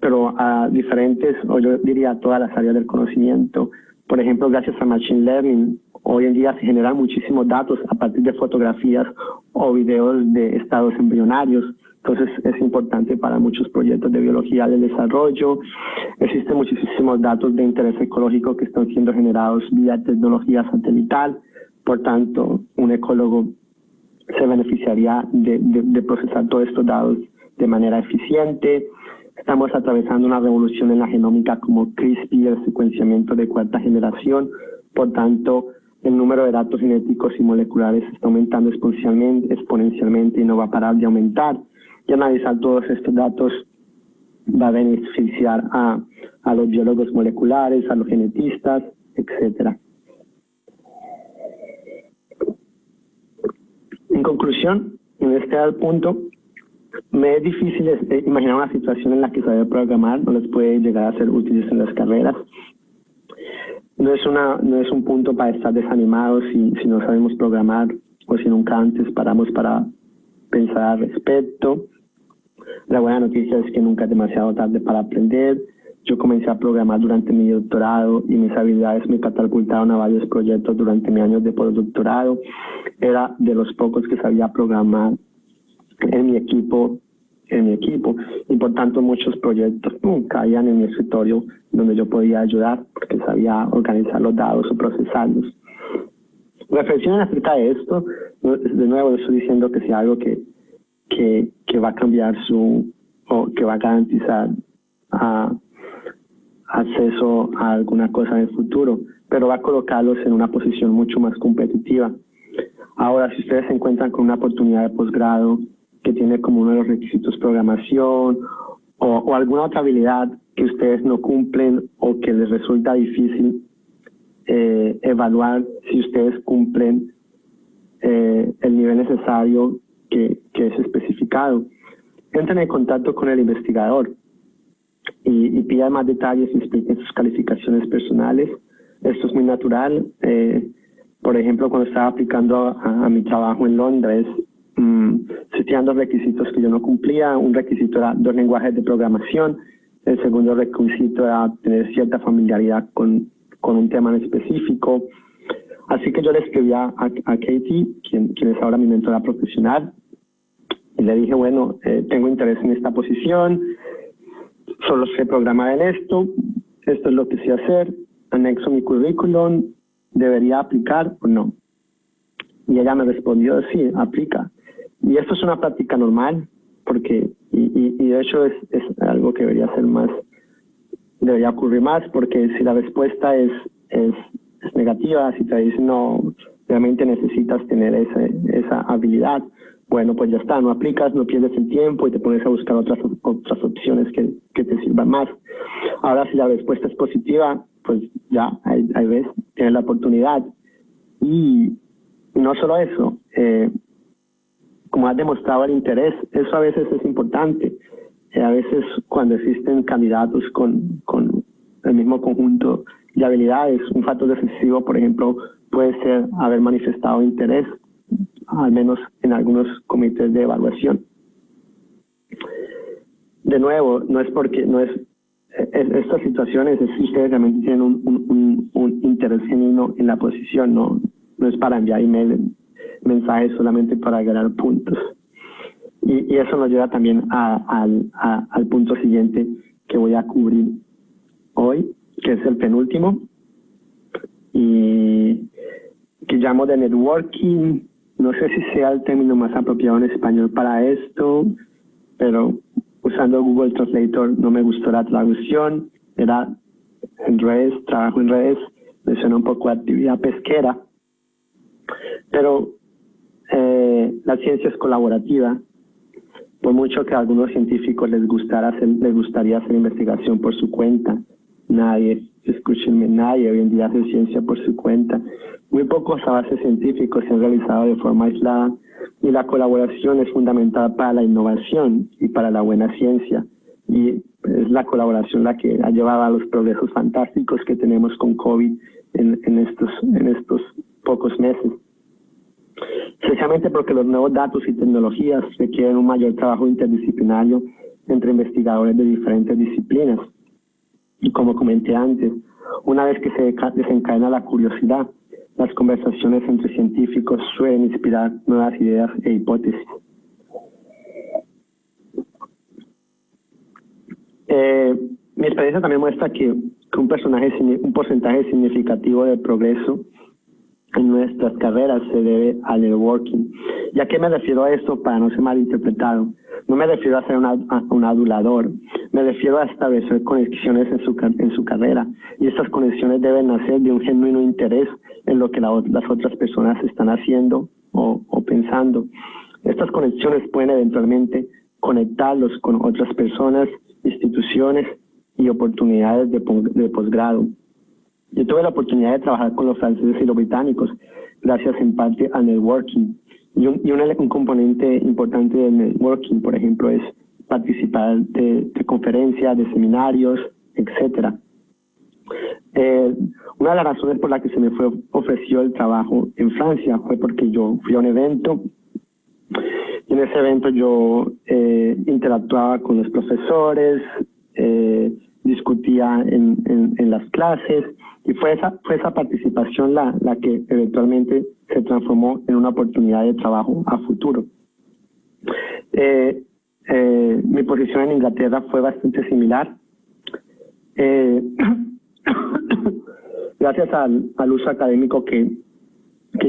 pero a diferentes, o yo diría a todas las áreas del conocimiento. Por ejemplo, gracias a Machine Learning, hoy en día se generan muchísimos datos a partir de fotografías o videos de estados embrionarios. Entonces es importante para muchos proyectos de biología del desarrollo. Existen muchísimos datos de interés ecológico que están siendo generados vía tecnología satelital. Por tanto, un ecólogo se beneficiaría de procesar todos estos datos de manera eficiente. Estamos atravesando una revolución en la genómica como CRISPR y el secuenciamiento de cuarta generación. Por tanto, el número de datos genéticos y moleculares está aumentando exponencialmente y no va a parar de aumentar. Y analizar todos estos datos va a beneficiar a los biólogos moleculares, a los genetistas, etcétera. En conclusión, en este punto, me es difícil imaginar una situación en la que saber programar no les puede llegar a ser útiles en las carreras. No es un punto para estar desanimados si no sabemos programar o si nunca antes paramos para pensar al respecto. La buena noticia es que nunca es demasiado tarde para aprender. Yo comencé a programar durante mi doctorado y mis habilidades me catapultaron a varios proyectos durante mis años de postdoctorado. Era de los pocos que sabía programar en mi equipo y por tanto muchos proyectos caían en mi escritorio donde yo podía ayudar porque sabía organizar los datos o procesarlos. Reflexionen acerca de esto. De nuevo estoy diciendo que sea algo que va a cambiar o que va a garantizar acceso a alguna cosa en el futuro, pero va a colocarlos en una posición mucho más competitiva. Ahora, si ustedes se encuentran con una oportunidad de posgrado que tiene como uno de los requisitos programación o alguna otra habilidad que ustedes no cumplen o que les resulta difícil evaluar si ustedes cumplen el nivel necesario que es especificado, entren en contacto con el investigador y pidan más detalles y expliquen sus calificaciones personales. Esto es muy natural. Por ejemplo, cuando estaba aplicando a mi trabajo en Londres, existían dos requisitos que yo no cumplía. Un requisito era 2 lenguajes de programación. El segundo requisito era tener cierta familiaridad con un tema en específico. Así que yo le escribí a Katie, quien es ahora mi mentora profesional, y le dije, bueno, tengo interés en esta posición, solo sé programar en esto es lo que sé hacer, anexo mi currículum, ¿debería aplicar o no? Y ella me respondió, sí, aplica. Y esto es una práctica normal, porque, y de hecho es algo que debería ocurrir más, porque si la respuesta es negativa, si te dicen no, realmente necesitas tener esa habilidad, bueno, pues ya está, no aplicas, no pierdes el tiempo y te pones a buscar otras opciones que te sirvan más. Ahora, si la respuesta es positiva, pues ya, ahí ves, tienes la oportunidad. Y no solo eso, como has demostrado el interés, eso a veces es importante. A veces cuando existen candidatos con el mismo conjunto de habilidades, un factor decisivo, por ejemplo, puede ser haber manifestado interés, al menos en algunos comités de evaluación. De nuevo, no es porque, estas situaciones es si ustedes realmente tienen un interés genuino en la posición, no es para enviar mensajes solamente para ganar puntos. Y eso nos lleva también al punto siguiente que voy a cubrir hoy, que es el penúltimo, y que llamo de networking. No sé si sea el término más apropiado en español para esto, pero usando Google Translator no me gustó la traducción. Era en redes, trabajo en redes, me suena un poco a actividad pesquera, pero la ciencia es colaborativa. Por mucho que a algunos científicos les gustaría hacer investigación por su cuenta, nadie hoy en día hace ciencia por su cuenta. Muy pocos avances científicos se han realizado de forma aislada y la colaboración es fundamental para la innovación y para la buena ciencia. Y es la colaboración la que ha llevado a los progresos fantásticos que tenemos con COVID en estos pocos meses. Especialmente porque los nuevos datos y tecnologías requieren un mayor trabajo interdisciplinario entre investigadores de diferentes disciplinas. Y como comenté antes, una vez que se desencadena la curiosidad, las conversaciones entre científicos suelen inspirar nuevas ideas e hipótesis. Mi experiencia también muestra que un porcentaje significativo de progreso en nuestras carreras se debe al networking. ¿Y a qué me refiero a esto para no ser malinterpretado? No me refiero a ser un adulador, me refiero a establecer conexiones en su carrera, y estas conexiones deben nacer de un genuino interés en lo que las otras personas están haciendo o pensando. Estas conexiones pueden eventualmente conectarlos con otras personas, instituciones y oportunidades de posgrado. Yo tuve la oportunidad de trabajar con los franceses y los británicos, gracias en parte al networking. Y un componente importante del networking, por ejemplo, es participar de conferencias, de seminarios, etc. Una de las razones por las que se me ofreció el trabajo en Francia fue porque yo fui a un evento, y en ese evento yo interactuaba con los profesores, discutía en las clases, y fue esa participación la que eventualmente se transformó en una oportunidad de trabajo a futuro. Mi posición en Inglaterra fue bastante similar. Gracias al uso académico que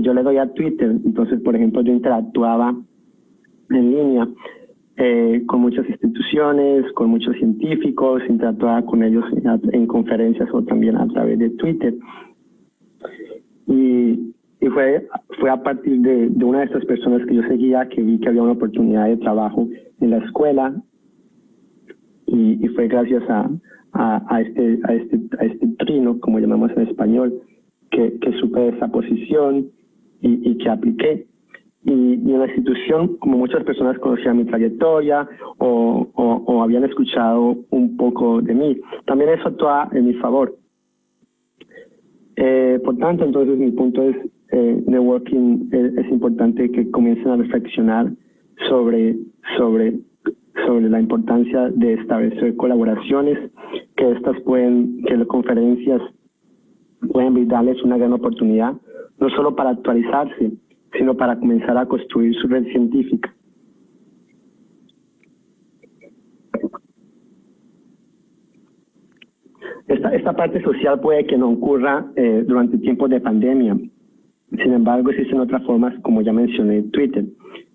yo le doy a Twitter, entonces, por ejemplo, yo interactuaba en línea con muchas instituciones, con muchos científicos, interactuaba con ellos en conferencias o también a través de Twitter. Y fue a partir de una de estas personas que yo seguía que vi que había una oportunidad de trabajo en la escuela, y fue gracias a este trino, como llamamos en español, que supe esa posición y que apliqué. Y en la institución, como muchas personas conocían mi trayectoria o habían escuchado un poco de mí, también eso actúa en mi favor. Por tanto, entonces mi punto es, networking es importante que comiencen a reflexionar sobre la importancia de establecer colaboraciones, que las conferencias pueden brindarles una gran oportunidad, no solo para actualizarse, sino para comenzar a construir su red científica. Esta parte social puede que no ocurra durante tiempos de pandemia. Sin embargo, existen otras formas, como ya mencioné, Twitter,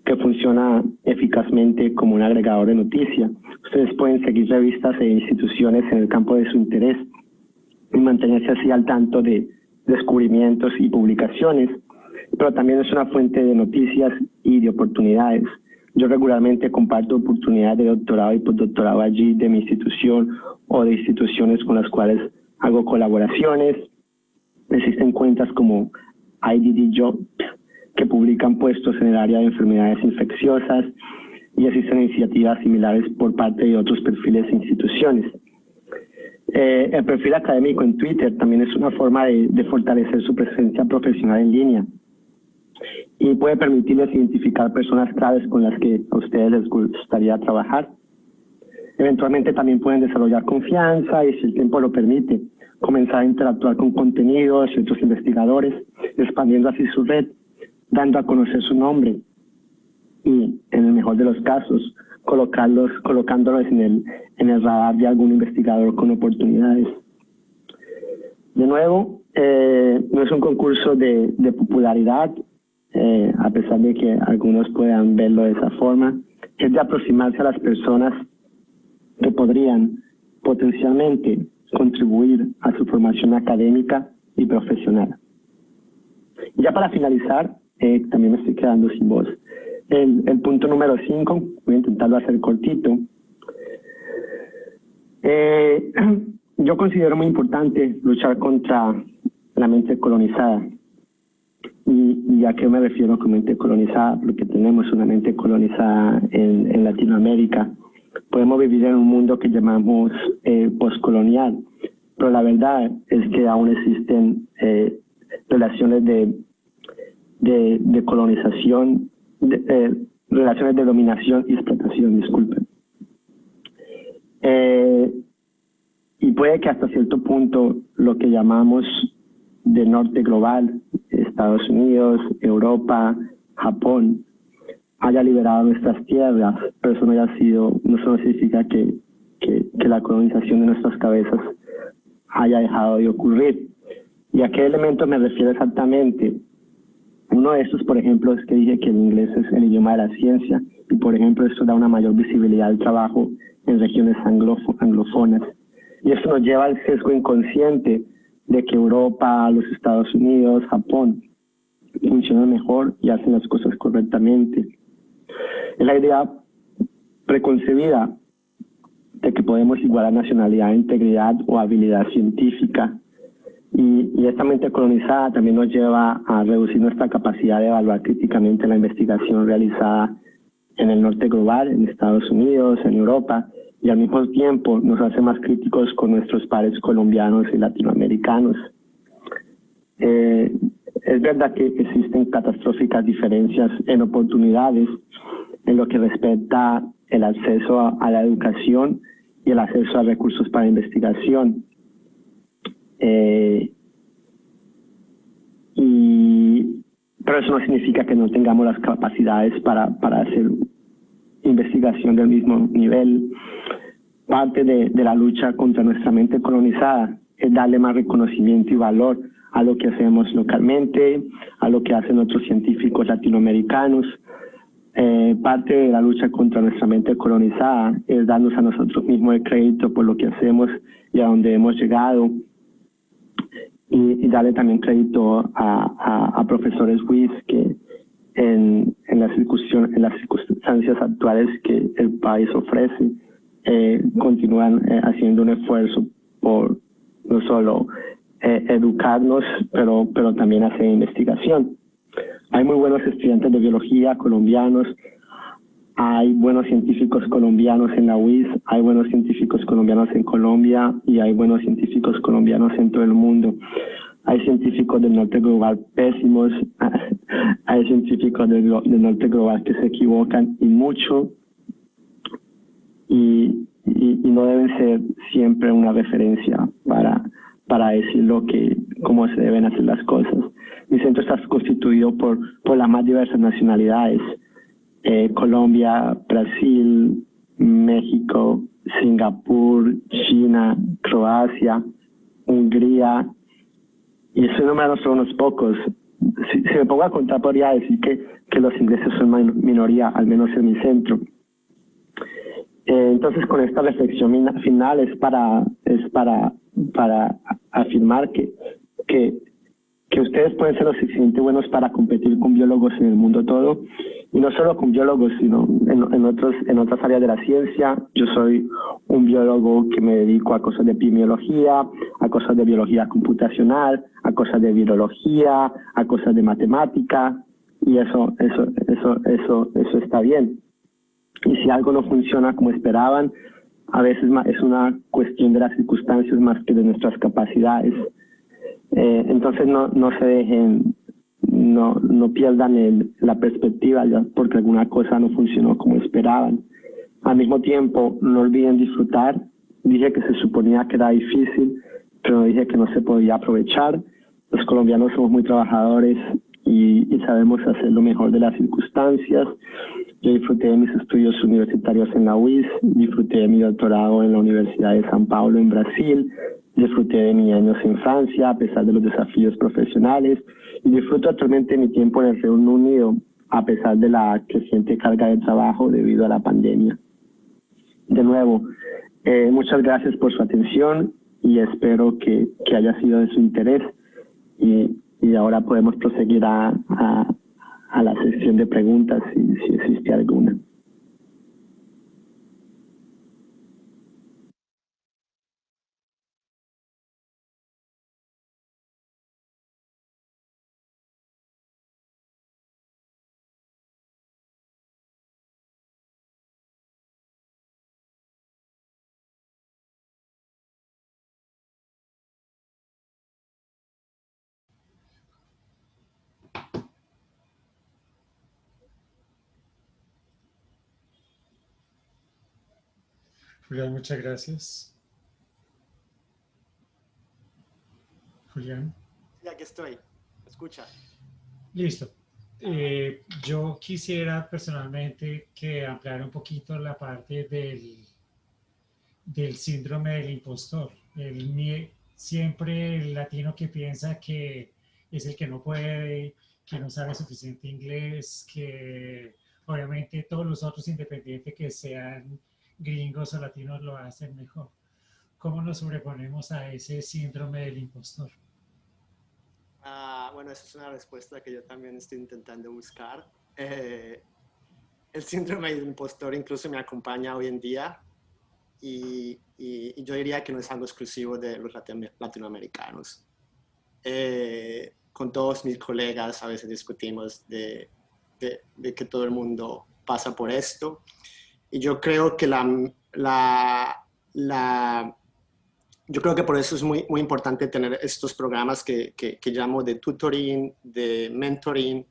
que funciona eficazmente como un agregador de noticias. Ustedes pueden seguir revistas e instituciones en el campo de su interés y mantenerse así al tanto de descubrimientos y publicaciones, pero también es una fuente de noticias y de oportunidades. Yo regularmente comparto oportunidades de doctorado y postdoctorado allí de mi institución o de instituciones con las cuales hago colaboraciones. Existen cuentas como IDD Jobs que publican puestos en el área de enfermedades infecciosas, y existen iniciativas similares por parte de otros perfiles e instituciones. El perfil académico en Twitter también es una forma de fortalecer su presencia profesional en línea y puede permitirles identificar personas claves con las que a ustedes les gustaría trabajar. Eventualmente también pueden desarrollar confianza y, si el tiempo lo permite, comenzar a interactuar con contenidos y otros investigadores, expandiendo así su red, dando a conocer su nombre y, en el mejor de los casos, colocándolos en el radar de algún investigador con oportunidades. De nuevo, no es un concurso de popularidad, a pesar de que algunos puedan verlo de esa forma. Es de aproximarse a las personas que podrían potencialmente contribuir a su formación académica y profesional. Ya para finalizar, también me estoy quedando sin voz. El punto número 5, voy a intentarlo hacer cortito. Yo considero muy importante luchar contra la mente colonizada. ¿Y a qué me refiero con mente colonizada? Porque tenemos una mente colonizada en Latinoamérica. Podemos vivir en un mundo que llamamos postcolonial, pero la verdad es que aún existen relaciones de colonización, relaciones de dominación y explotación, disculpen. Y puede que hasta cierto punto lo que llamamos de norte global, Estados Unidos, Europa, Japón, haya liberado nuestras tierras, pero eso no significa que la colonización de nuestras cabezas haya dejado de ocurrir. ¿Y a qué elemento me refiero exactamente? Uno de estos, por ejemplo, es que dije que el inglés es el idioma de la ciencia, y por ejemplo esto da una mayor visibilidad al trabajo en regiones anglófonas. Y esto nos lleva al sesgo inconsciente de que Europa, los Estados Unidos, Japón funcionan mejor y hacen las cosas correctamente. Es la idea preconcebida de que podemos igualar nacionalidad, integridad o habilidad científica. Y esta mente colonizada también nos lleva a reducir nuestra capacidad de evaluar críticamente la investigación realizada en el norte global, en Estados Unidos, en Europa, y al mismo tiempo nos hace más críticos con nuestros pares colombianos y latinoamericanos. Es verdad que existen catastróficas diferencias en oportunidades en lo que respecta el acceso a la educación y el acceso a recursos para investigación. Pero eso no significa que no tengamos las capacidades para hacer investigación del mismo nivel. Parte de la lucha contra nuestra mente colonizada es darle más reconocimiento y valor a lo que hacemos localmente, a lo que hacen otros científicos latinoamericanos. Parte de la lucha contra nuestra mente colonizada es darnos a nosotros mismos el crédito por lo que hacemos y a donde hemos llegado, y darle también crédito a profesores WIS que en las circunstancias actuales que el país ofrece, continúan haciendo un esfuerzo por no solo educarnos, pero también hacer investigación. Hay muy buenos estudiantes de biología colombianos, hay buenos científicos colombianos en la UIS, hay buenos científicos colombianos en Colombia y hay buenos científicos colombianos en todo el mundo. Hay científicos del norte global pésimos, hay científicos del norte global que se equivocan y mucho, y no deben ser siempre una referencia para decir cómo se deben hacer las cosas. Mi centro está constituido por las más diversas nacionalidades: Colombia, Brasil, México, Singapur, China, Croacia, Hungría, y estoy nombrando solo unos pocos. Si me pongo a contar, podría decir que los ingleses son minoría, al menos en mi centro. Entonces, con esta reflexión final es para afirmar que ustedes pueden ser lo suficientemente buenos para competir con biólogos en el mundo todo, y no solo con biólogos, sino en otras áreas de la ciencia. Yo soy un biólogo que me dedico a cosas de epidemiología, a cosas de biología computacional, a cosas de virología, a cosas de matemática, y eso está bien. Y si algo no funciona como esperaban, a veces es una cuestión de las circunstancias más que de nuestras capacidades. Entonces no se dejen, no pierdan la perspectiva ya porque alguna cosa no funcionó como esperaban. Al mismo tiempo, no olviden disfrutar. Dije que se suponía que era difícil, pero dije que no se podía aprovechar. Los colombianos somos muy trabajadores y sabemos hacer lo mejor de las circunstancias. Yo disfruté de mis estudios universitarios en la UIS, disfruté de mi doctorado en la Universidad de San Paulo en Brasil, disfruté de mis años en Francia a pesar de los desafíos profesionales y disfruto actualmente mi tiempo en el Reino Unido a pesar de la creciente carga de trabajo debido a la pandemia. De nuevo, muchas gracias por su atención y espero que haya sido de su interés y ahora podemos proseguir a la sección de preguntas si existe alguna. Julián, muchas gracias. Julián. Sí, aquí estoy. ¿Me escucha? Listo. Yo quisiera personalmente que ampliara un poquito la parte del síndrome del impostor. Siempre el latino que piensa que es el que no puede, que no sabe suficiente inglés, que obviamente todos los otros, independientes que sean gringos o latinos, lo hacen mejor. ¿Cómo nos sobreponemos a ese síndrome del impostor? Bueno, esa es una respuesta que yo también estoy intentando buscar. El síndrome del impostor incluso me acompaña hoy en día y yo diría que no es algo exclusivo de los latinoamericanos. Con todos mis colegas a veces discutimos de que todo el mundo pasa por esto y yo creo que yo creo que por eso es muy importante tener estos programas que llamo de tutoring, de mentoring,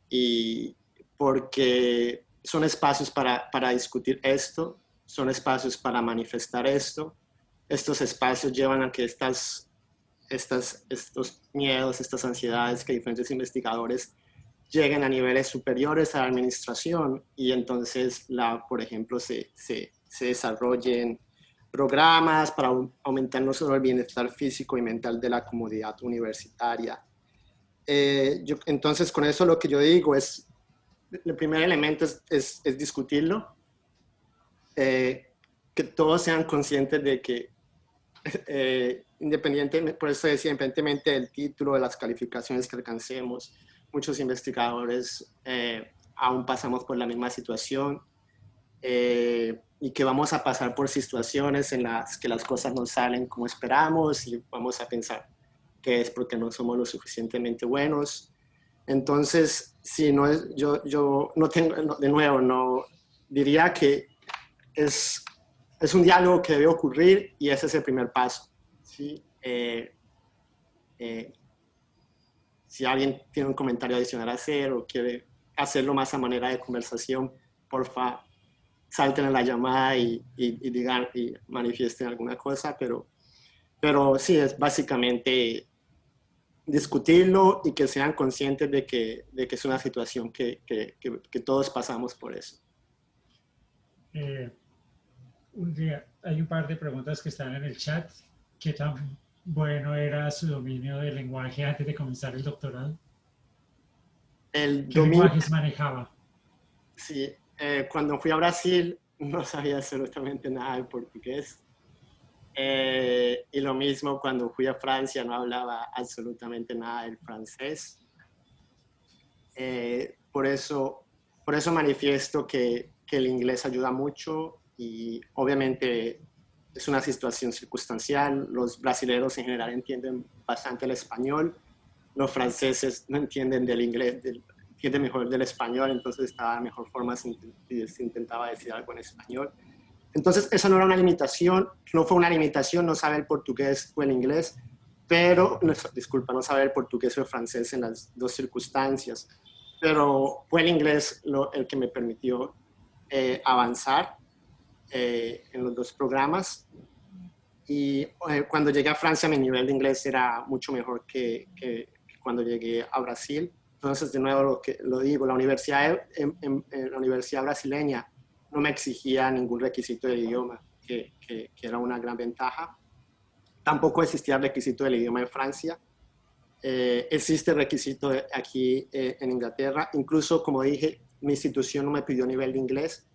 y porque son espacios para discutir esto, son espacios para manifestar esto. Estos espacios llevan a que estos miedos, estas ansiedades que diferentes investigadores lleguen a niveles superiores a la administración y entonces, por ejemplo, se desarrollen programas para aumentar no solo el bienestar físico y mental de la comunidad universitaria. Entonces, con eso lo que yo digo es, el primer elemento es discutirlo, que todos sean conscientes de que, independientemente, por eso decía, independientemente del título, de las calificaciones que alcancemos, muchos investigadores aún pasamos por la misma situación. Y que vamos a pasar por situaciones en las que las cosas no salen como esperamos y vamos a pensar que es porque no somos lo suficientemente buenos. Entonces, si no es, yo no tengo, de nuevo, no diría que es un diálogo que debe ocurrir y ese es el primer paso. ¿Sí? Si alguien tiene un comentario adicional a hacer o quiere hacerlo más a manera de conversación, porfa, salten a la llamada y digan y manifiesten alguna cosa, pero sí, es básicamente discutirlo y que sean conscientes de que es una situación que todos pasamos por eso. Hay un par de preguntas que están en el chat. ¿Qué tan bueno era su dominio del lenguaje antes de comenzar el doctorado? ¿Qué lenguajes manejaba? Sí, cuando fui a Brasil no sabía absolutamente nada de portugués. Y lo mismo cuando fui a Francia no hablaba absolutamente nada del francés. Por eso por eso manifiesto que el inglés ayuda mucho y obviamente es una situación circunstancial. Los brasileños en general entienden bastante el español, los franceses no entienden del inglés, entienden mejor del español, entonces estaba la mejor forma si se intentaba decir algo en español. Entonces, eso no era una limitación, no fue una limitación no saber el portugués o el inglés, pero, disculpa, no saber el portugués o el francés en las dos circunstancias, pero fue el inglés el que me permitió avanzar en los dos programas. Y cuando llegué a Francia, mi nivel de inglés era mucho mejor que cuando llegué a Brasil. Entonces, de nuevo, lo digo, la universidad brasileña no me exigía ningún requisito del idioma, que era una gran ventaja. Tampoco existía el requisito del idioma en Francia. Existe el requisito aquí en Inglaterra. Incluso, como dije, mi institución no me pidió nivel de inglés,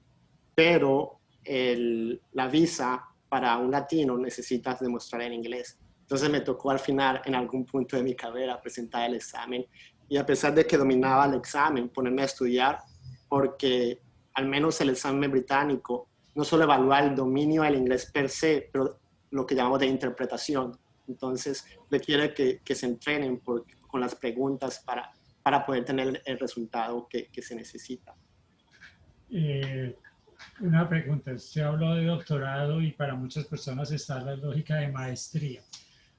pero la visa para un latino necesitas demostrar en inglés. Entonces me tocó al final, en algún punto de mi carrera, presentar el examen. Y a pesar de que dominaba el examen, ponerme a estudiar, porque al menos el examen británico no solo evalúa el dominio del inglés per se, pero lo que llamamos de interpretación. Entonces requiere que se entrenen con las preguntas para poder tener el resultado que se necesita. Una pregunta, usted habló de doctorado y para muchas personas está la lógica de maestría.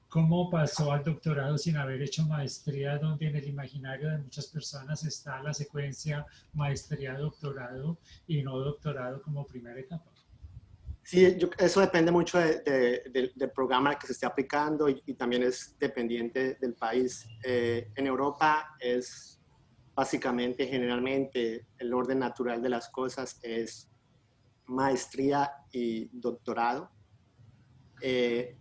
¿Cómo pasó al doctorado sin haber hecho maestría, donde en el imaginario de muchas personas está la secuencia maestría-doctorado y no doctorado como primera etapa? Sí, eso depende mucho del programa al que se esté aplicando y también es dependiente del país. En Europa es básicamente, generalmente, el orden natural de las cosas es maestría y doctorado. En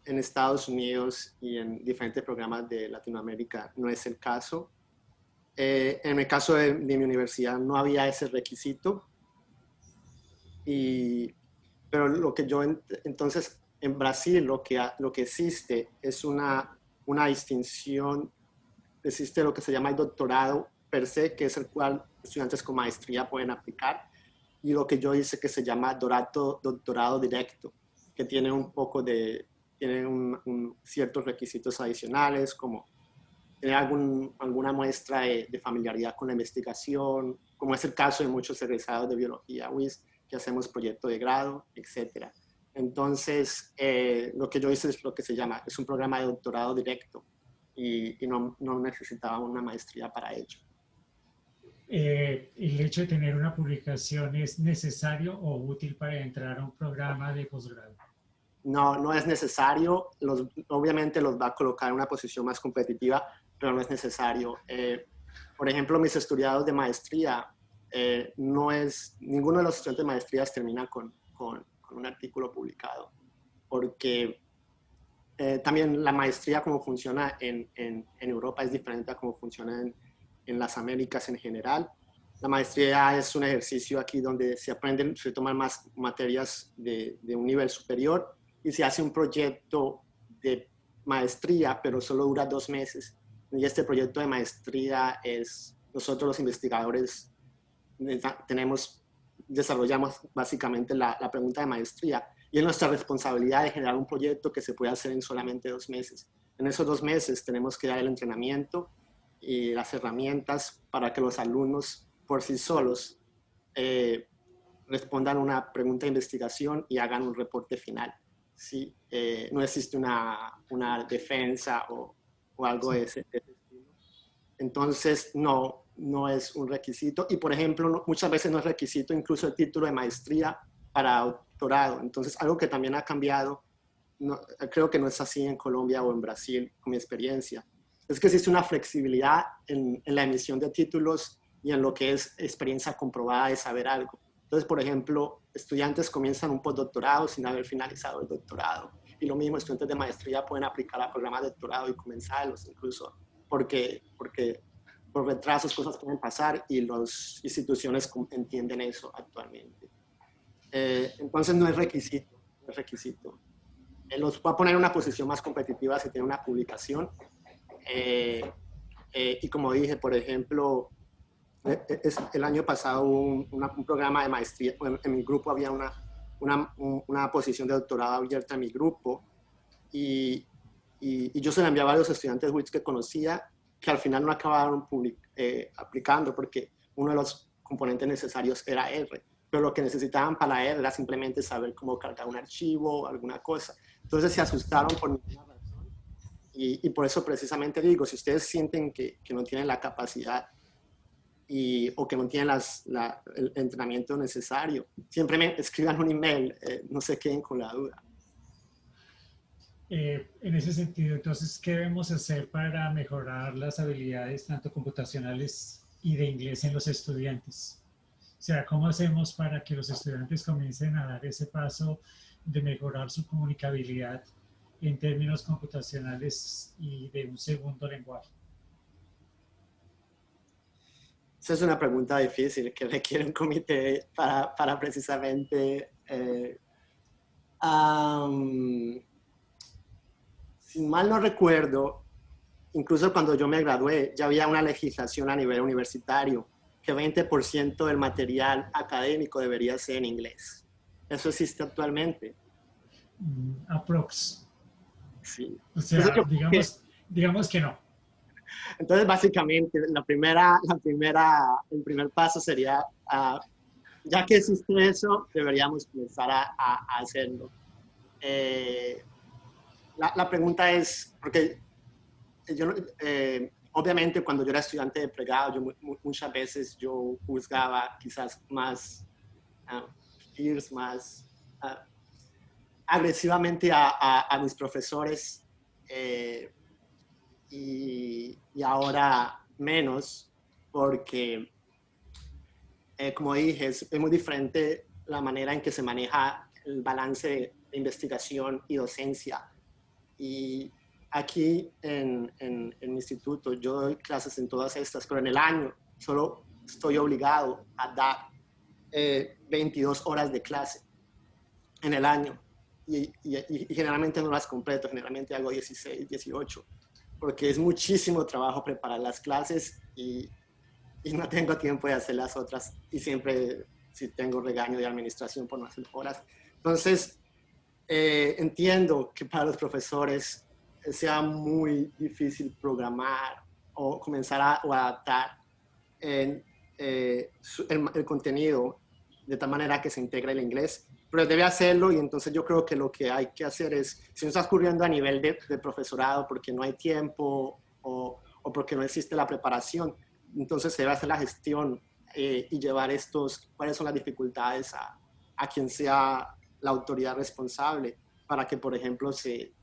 Estados Unidos y en diferentes programas de Latinoamérica no es el caso. En el caso de mi universidad no había ese requisito. Pero lo que yo, entonces, en Brasil lo que existe es una distinción, existe lo que se llama el doctorado per se, que es el cual estudiantes con maestría pueden aplicar, y lo que yo hice que se llama doctorado directo, que tiene un poco tiene ciertos requisitos adicionales, como tener alguna muestra de familiaridad con la investigación, como es el caso de muchos egresados de biología UIS, que hacemos proyecto de grado, etc. Entonces, lo que yo hice es lo que se llama, es un programa de doctorado directo y no necesitaba una maestría para ello. ¿El hecho de tener una publicación es necesario o útil para entrar a un programa de posgrado? No es necesario. Obviamente los va a colocar en una posición más competitiva, pero no es necesario. Por ejemplo, mis estudiados de maestría, ninguno de los estudiantes de maestrías termina con un artículo publicado, porque también la maestría como funciona en Europa es diferente a cómo funciona en las Américas en general. La maestría es un ejercicio aquí donde se toman más materias de un nivel superior y se hace un proyecto de maestría, pero solo dura 2 meses. Y este proyecto de maestría nosotros los investigadores desarrollamos básicamente la pregunta de maestría y es nuestra responsabilidad de generar un proyecto que se puede hacer en solamente 2 meses. En esos 2 meses tenemos que dar el entrenamiento y las herramientas para que los alumnos por sí solos respondan una pregunta de investigación y hagan un reporte final. ¿Sí? No existe una defensa o algo de ese estilo. Entonces, no es un requisito. Y, por ejemplo, muchas veces no es requisito incluso el título de maestría para doctorado. Entonces, algo que también ha cambiado, creo que no es así en Colombia o en Brasil, con mi experiencia, es que existe una flexibilidad en la emisión de títulos y en lo que es experiencia comprobada de saber algo. Entonces, por ejemplo, estudiantes comienzan un postdoctorado sin haber finalizado el doctorado. Y lo mismo, estudiantes de maestría pueden aplicar a programas de doctorado y comenzarlos incluso, porque por retrasos cosas pueden pasar y las instituciones entienden eso actualmente. Entonces no es requisito, no es requisito. Los va a poner en una posición más competitiva si tiene una publicación, Y como dije, por ejemplo, el año pasado hubo un programa de maestría. En mi grupo había una posición de doctorado abierta en mi grupo y yo se la enviaba a los estudiantes WITS que conocía, que al final no acabaron aplicando porque uno de los componentes necesarios era R, pero lo que necesitaban para la R era simplemente saber cómo cargar un archivo o alguna cosa. Entonces se asustaron por ninguna razón y por eso precisamente digo, si ustedes sienten que no tienen la capacidad o que no tienen el entrenamiento necesario, siempre me escriban un email, no se queden con la duda. En ese sentido, entonces, ¿qué debemos hacer para mejorar las habilidades tanto computacionales y de inglés en los estudiantes? O sea, ¿cómo hacemos para que los estudiantes comiencen a dar ese paso de mejorar su comunicabilidad en términos computacionales y de un segundo lenguaje? Esa es una pregunta difícil que requiere un comité para precisamente... si mal no recuerdo, incluso cuando yo me gradué, ya había una legislación a nivel universitario que 20% del material académico debería ser en inglés. ¿Eso existe actualmente? Aprox. Sí. O sea, digamos que no. Entonces, básicamente, el primer paso sería, ya que existe eso, deberíamos comenzar a hacerlo. La pregunta es, porque yo, obviamente cuando yo era estudiante de pregrado, muchas veces yo juzgaba quizás más fierce, más agresivamente a mis profesores y ahora menos porque, como dije, es muy diferente la manera en que se maneja el balance de investigación y docencia. Y aquí en mi instituto yo doy clases en todas estas, pero en el año solo estoy obligado a dar 22 horas de clase en el año. Y generalmente no las completo, generalmente hago 16, 18, porque es muchísimo trabajo preparar las clases y no tengo tiempo de hacer las otras. Y siempre si tengo regaño de administración por no hacer horas. Entonces, entiendo que para los profesores sea muy difícil programar o comenzar a adaptar el contenido de tal manera que se integre el inglés, pero debe hacerlo y entonces yo creo que lo que hay que hacer es, si no está ocurriendo a nivel de profesorado porque no hay tiempo o porque no existe la preparación, entonces se debe hacer la gestión y llevar cuáles son las dificultades a quien sea la autoridad responsable para que, por ejemplo, se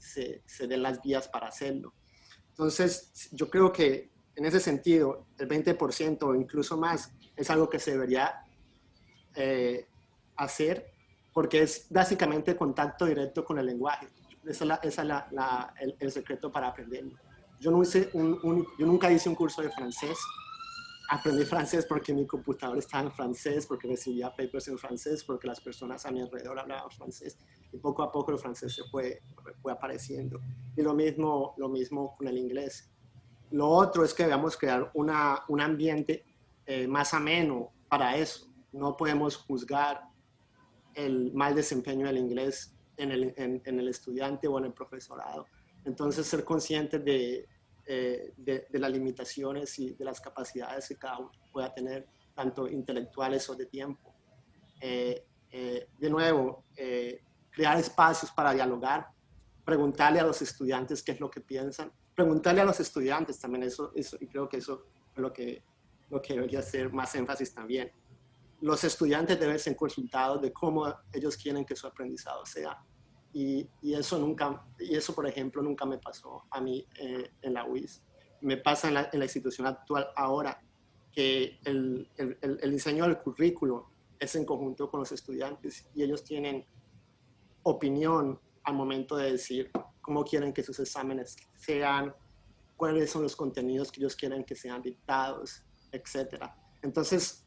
den las vías para hacerlo. Entonces, yo creo que en ese sentido, el 20% o incluso más es algo que se debería hacer porque es básicamente contacto directo con el lenguaje. Ese es el secreto para aprenderlo. Yo nunca hice un curso de francés. Aprendí francés porque mi computador estaba en francés, porque recibía papers en francés, porque las personas a mi alrededor hablaban francés y poco a poco el francés se fue apareciendo. Y lo mismo con el inglés. Lo otro es que debemos crear un ambiente más ameno para eso. No podemos juzgar el mal desempeño del inglés en el estudiante o en el profesorado. Entonces, ser conscientes de las limitaciones y de las capacidades que cada uno pueda tener, tanto intelectuales o de tiempo. De nuevo, crear espacios para dialogar, preguntarle a los estudiantes qué es lo que piensan, preguntarle a los estudiantes también eso y creo que eso es lo que debería hacer más énfasis también. Los estudiantes deben ser consultados de cómo ellos quieren que su aprendizado sea. Y eso, por ejemplo, nunca me pasó a mí en la UIS. Me pasa en la institución actual ahora que el diseño del currículo es en conjunto con los estudiantes y ellos tienen opinión al momento de decir cómo quieren que sus exámenes sean, cuáles son los contenidos que ellos quieren que sean dictados, etcétera. Entonces,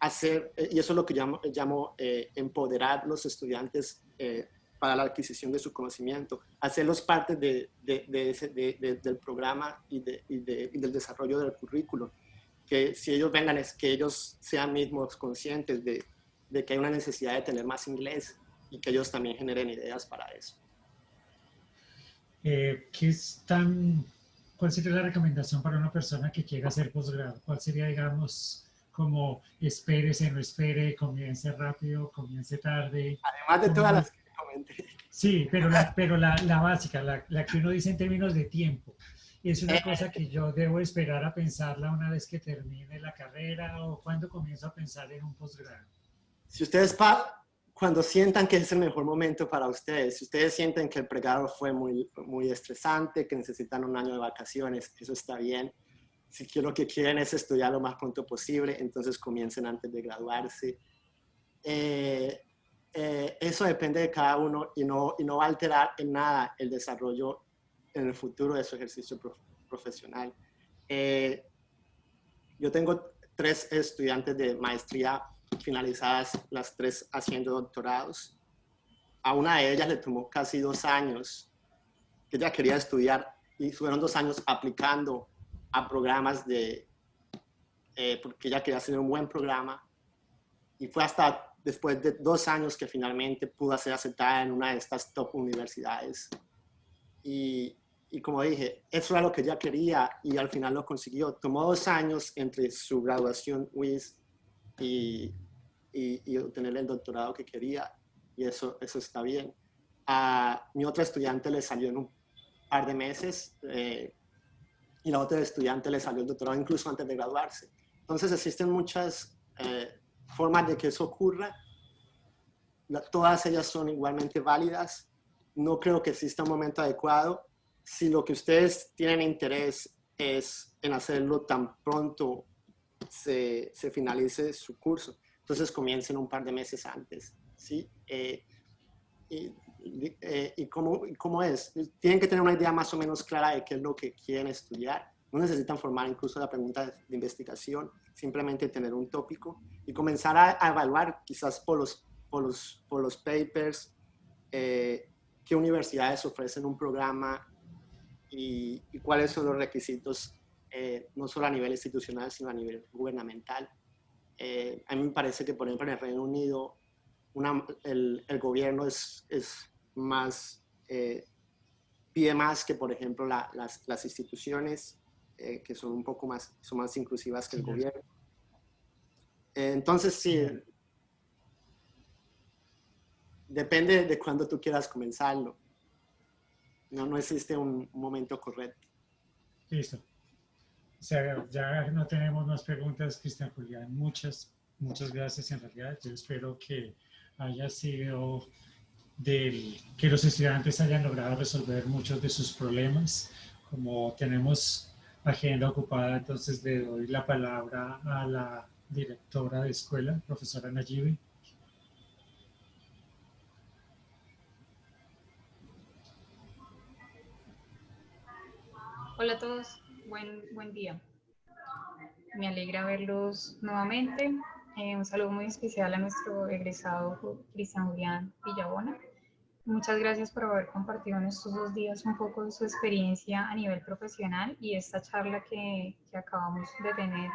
y eso es lo que llamo empoderar a los estudiantes para la adquisición de su conocimiento, hacerlos parte del programa y del desarrollo del currículo. Que si ellos vengan, es que ellos sean mismos conscientes de que hay una necesidad de tener más inglés y que ellos también generen ideas para eso. ¿Cuál sería la recomendación para una persona que quiera hacer posgrado? ¿Cuál sería, digamos, como espérese, no espere, comience rápido, comience tarde? Además de todas las que comenté. Sí, pero la básica, la que uno dice en términos de tiempo. ¿Es una cosa que yo debo esperar a pensarla una vez que termine la carrera o cuando comienzo a pensar en un posgrado? Si ustedes, cuando sientan que es el mejor momento para ustedes, si ustedes sienten que el pregrado fue muy estresante, que necesitan un año de vacaciones, eso está bien. Si lo que quieren es estudiar lo más pronto posible, entonces comiencen antes de graduarse. Eso depende de cada uno y no va a alterar en nada el desarrollo en el futuro de su ejercicio profesional. Yo tengo 3 estudiantes de maestría finalizadas, las 3 haciendo doctorados. A una de ellas le tomó casi 2 años, que ella quería estudiar y fueron 2 años aplicando a programas porque ella quería hacer un buen programa y fue hasta después de 2 años que finalmente pudo ser aceptada en una de estas top universidades. Y como dije, eso era lo que ella quería y al final lo consiguió. Tomó 2 años entre su graduación WIS y obtener el doctorado que quería y eso está bien. A mi otra estudiante le salió en un par de meses y la otra estudiante le salió el doctorado incluso antes de graduarse. Entonces existen muchas formas de que eso ocurra. Todas ellas son igualmente válidas. No creo que exista un momento adecuado. Si lo que ustedes tienen interés es en hacerlo tan pronto se finalice su curso, entonces comiencen un par de meses antes, ¿sí? ¿Y cómo es? Tienen que tener una idea más o menos clara de qué es lo que quieren estudiar. No necesitan formar incluso la pregunta de investigación, simplemente tener un tópico y comenzar a evaluar quizás por los papers qué universidades ofrecen un programa y cuáles son los requisitos, no solo a nivel institucional, sino a nivel gubernamental. A mí me parece que, por ejemplo, en el Reino Unido, el gobierno es más, pide más que, por ejemplo, las instituciones, que son un poco más, son más inclusivas que el gobierno. Entonces, sí, depende de cuándo tú quieras comenzarlo. No existe un momento correcto. Listo. O sea, ya no tenemos más preguntas, Cristian Julián. Muchas gracias en realidad. Yo espero que haya sido que los estudiantes hayan logrado resolver muchos de sus problemas. Como tenemos agenda ocupada, entonces le doy la palabra a la directora de escuela, profesora Nayibe. Hola a todos, buen día. Me alegra verlos nuevamente. Un saludo muy especial a nuestro egresado Cristian Julián Villabona. Muchas gracias por haber compartido en estos 2 días un poco de su experiencia a nivel profesional y esta charla que acabamos de tener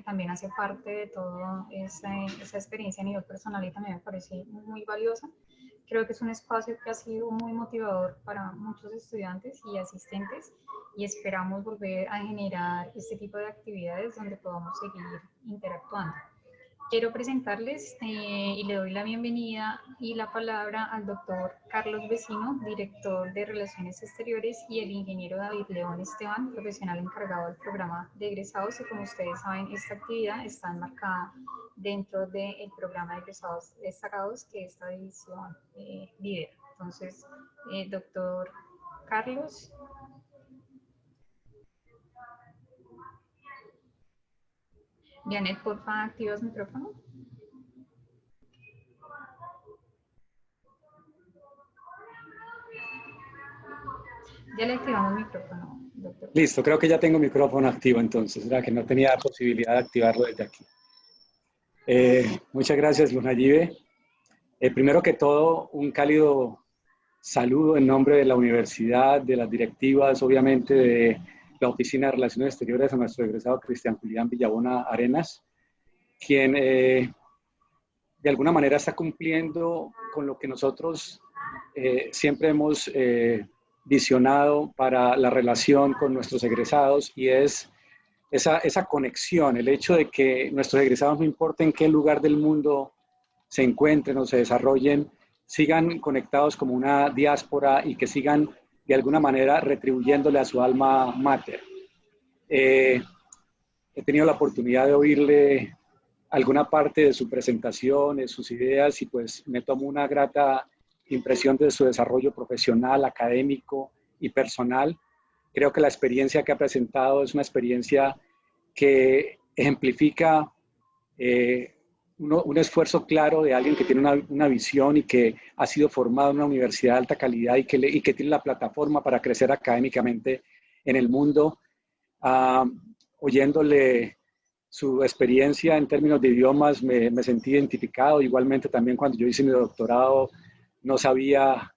también hace parte de toda esa experiencia a nivel personal y también me parece muy valiosa. Creo que es un espacio que ha sido muy motivador para muchos estudiantes y asistentes y esperamos volver a generar este tipo de actividades donde podamos seguir interactuando. Quiero presentarles y le doy la bienvenida y la palabra al doctor Carlos Vecino, director de Relaciones Exteriores, y el ingeniero David León Esteban, profesional encargado del programa de egresados. Y como ustedes saben, esta actividad está enmarcada dentro del programa de egresados destacados que esta división lidera. Entonces, doctor Carlos. Janet, porfa, activas micrófono. Ya le activamos micrófono, doctor. Listo, creo que ya tengo micrófono activo entonces, era que no tenía posibilidad de activarlo desde aquí. Muchas gracias, Luz Nayibe. Primero que todo, un cálido saludo en nombre de la universidad, de las directivas, obviamente de la Oficina de Relaciones Exteriores, a nuestro egresado Cristian Julián Villabona Arenas, quien de alguna manera está cumpliendo con lo que nosotros siempre hemos visionado para la relación con nuestros egresados, y es esa conexión, el hecho de que nuestros egresados, no importa en qué lugar del mundo se encuentren o se desarrollen, sigan conectados como una diáspora y que sigan de alguna manera retribuyéndole a su alma mater. He tenido la oportunidad de oírle alguna parte de su presentación, de sus ideas, y pues me tomo una grata impresión de su desarrollo profesional, académico y personal. Creo que la experiencia que ha presentado es una experiencia que ejemplifica un esfuerzo claro de alguien que tiene una visión y que ha sido formado en una universidad de alta calidad y que tiene la plataforma para crecer académicamente en el mundo. Oyéndole su experiencia en términos de idiomas, me sentí identificado. Igualmente también cuando yo hice mi doctorado no sabía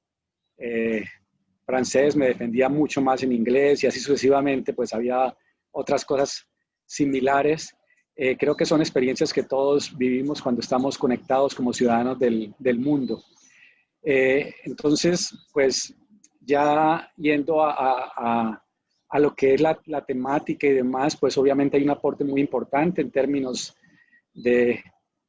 francés, me defendía mucho más en inglés y así sucesivamente, pues había otras cosas similares. Creo que son experiencias que todos vivimos cuando estamos conectados como ciudadanos del mundo. Entonces, pues ya yendo a lo que es la temática y demás, pues obviamente hay un aporte muy importante en términos de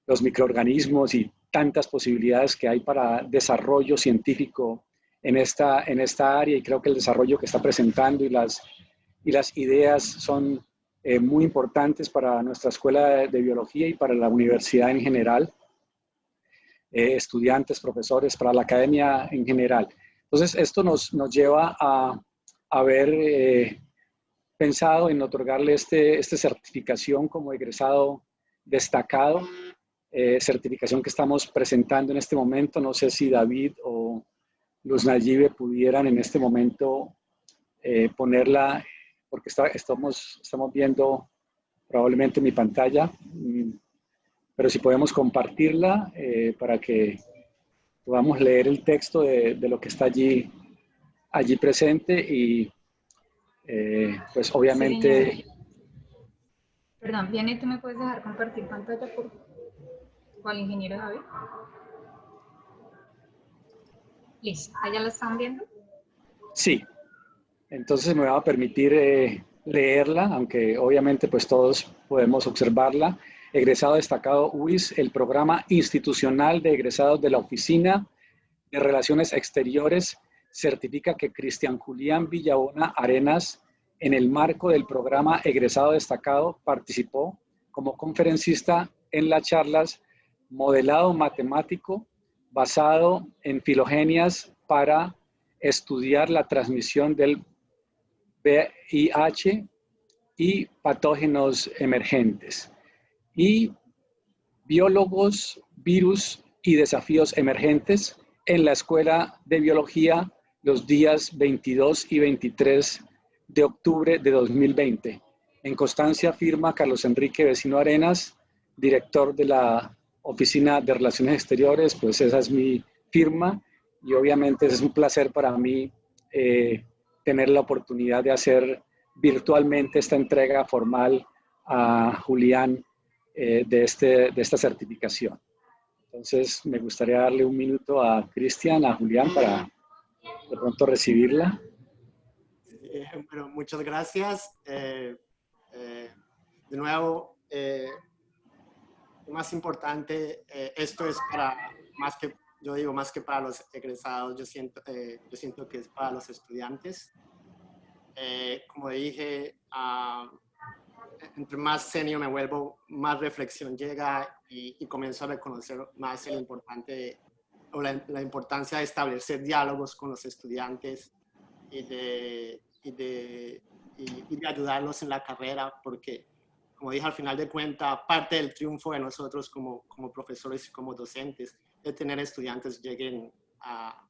los microorganismos y tantas posibilidades que hay para desarrollo científico en esta área, y creo que el desarrollo que está presentando y las ideas son muy importantes para nuestra escuela de biología y para la universidad en general, estudiantes, profesores, para la academia en general. Entonces, esto nos lleva a haber pensado en otorgarle esta certificación como egresado destacado, certificación que estamos presentando en este momento. No sé si David o Luz Nayibe pudieran en este momento ponerla, porque estamos viendo probablemente mi pantalla, pero si podemos compartirla para que podamos leer el texto de lo que está allí presente, y pues obviamente... Sí, perdón, Vianney, ¿tú me puedes dejar compartir pantalla con el ingeniero David? Listo, ¿allá la están viendo? Sí, entonces me va a permitir leerla, aunque obviamente pues todos podemos observarla. Egresado destacado UIS, el programa institucional de egresados de la Oficina de Relaciones Exteriores certifica que Cristian Julián Villabona Arenas, en el marco del programa egresado destacado, participó como conferencista en las charlas Modelado Matemático basado en filogenias para estudiar la transmisión del VIH y patógenos emergentes, y biólogos, virus y desafíos emergentes en la Escuela de Biología los días 22 y 23 de octubre de 2020. En constancia firma Carlos Enrique Vecino Arenas, director de la Oficina de Relaciones Exteriores. Pues esa es mi firma, y obviamente es un placer para mí tener la oportunidad de hacer virtualmente esta entrega formal a Julián de esta certificación. Entonces, me gustaría darle un minuto a Cristian, a Julián, para de pronto recibirla. Bueno, muchas gracias. De nuevo, lo más importante, esto es para, más que para los egresados, yo siento que es para los estudiantes. Como dije, entre más senior me vuelvo, más reflexión llega y comienzo a reconocer más la importancia de establecer diálogos con los estudiantes y de ayudarlos en la carrera, porque, como dije, al final de cuentas, parte del triunfo de nosotros como profesores y como docentes es tener estudiantes lleguen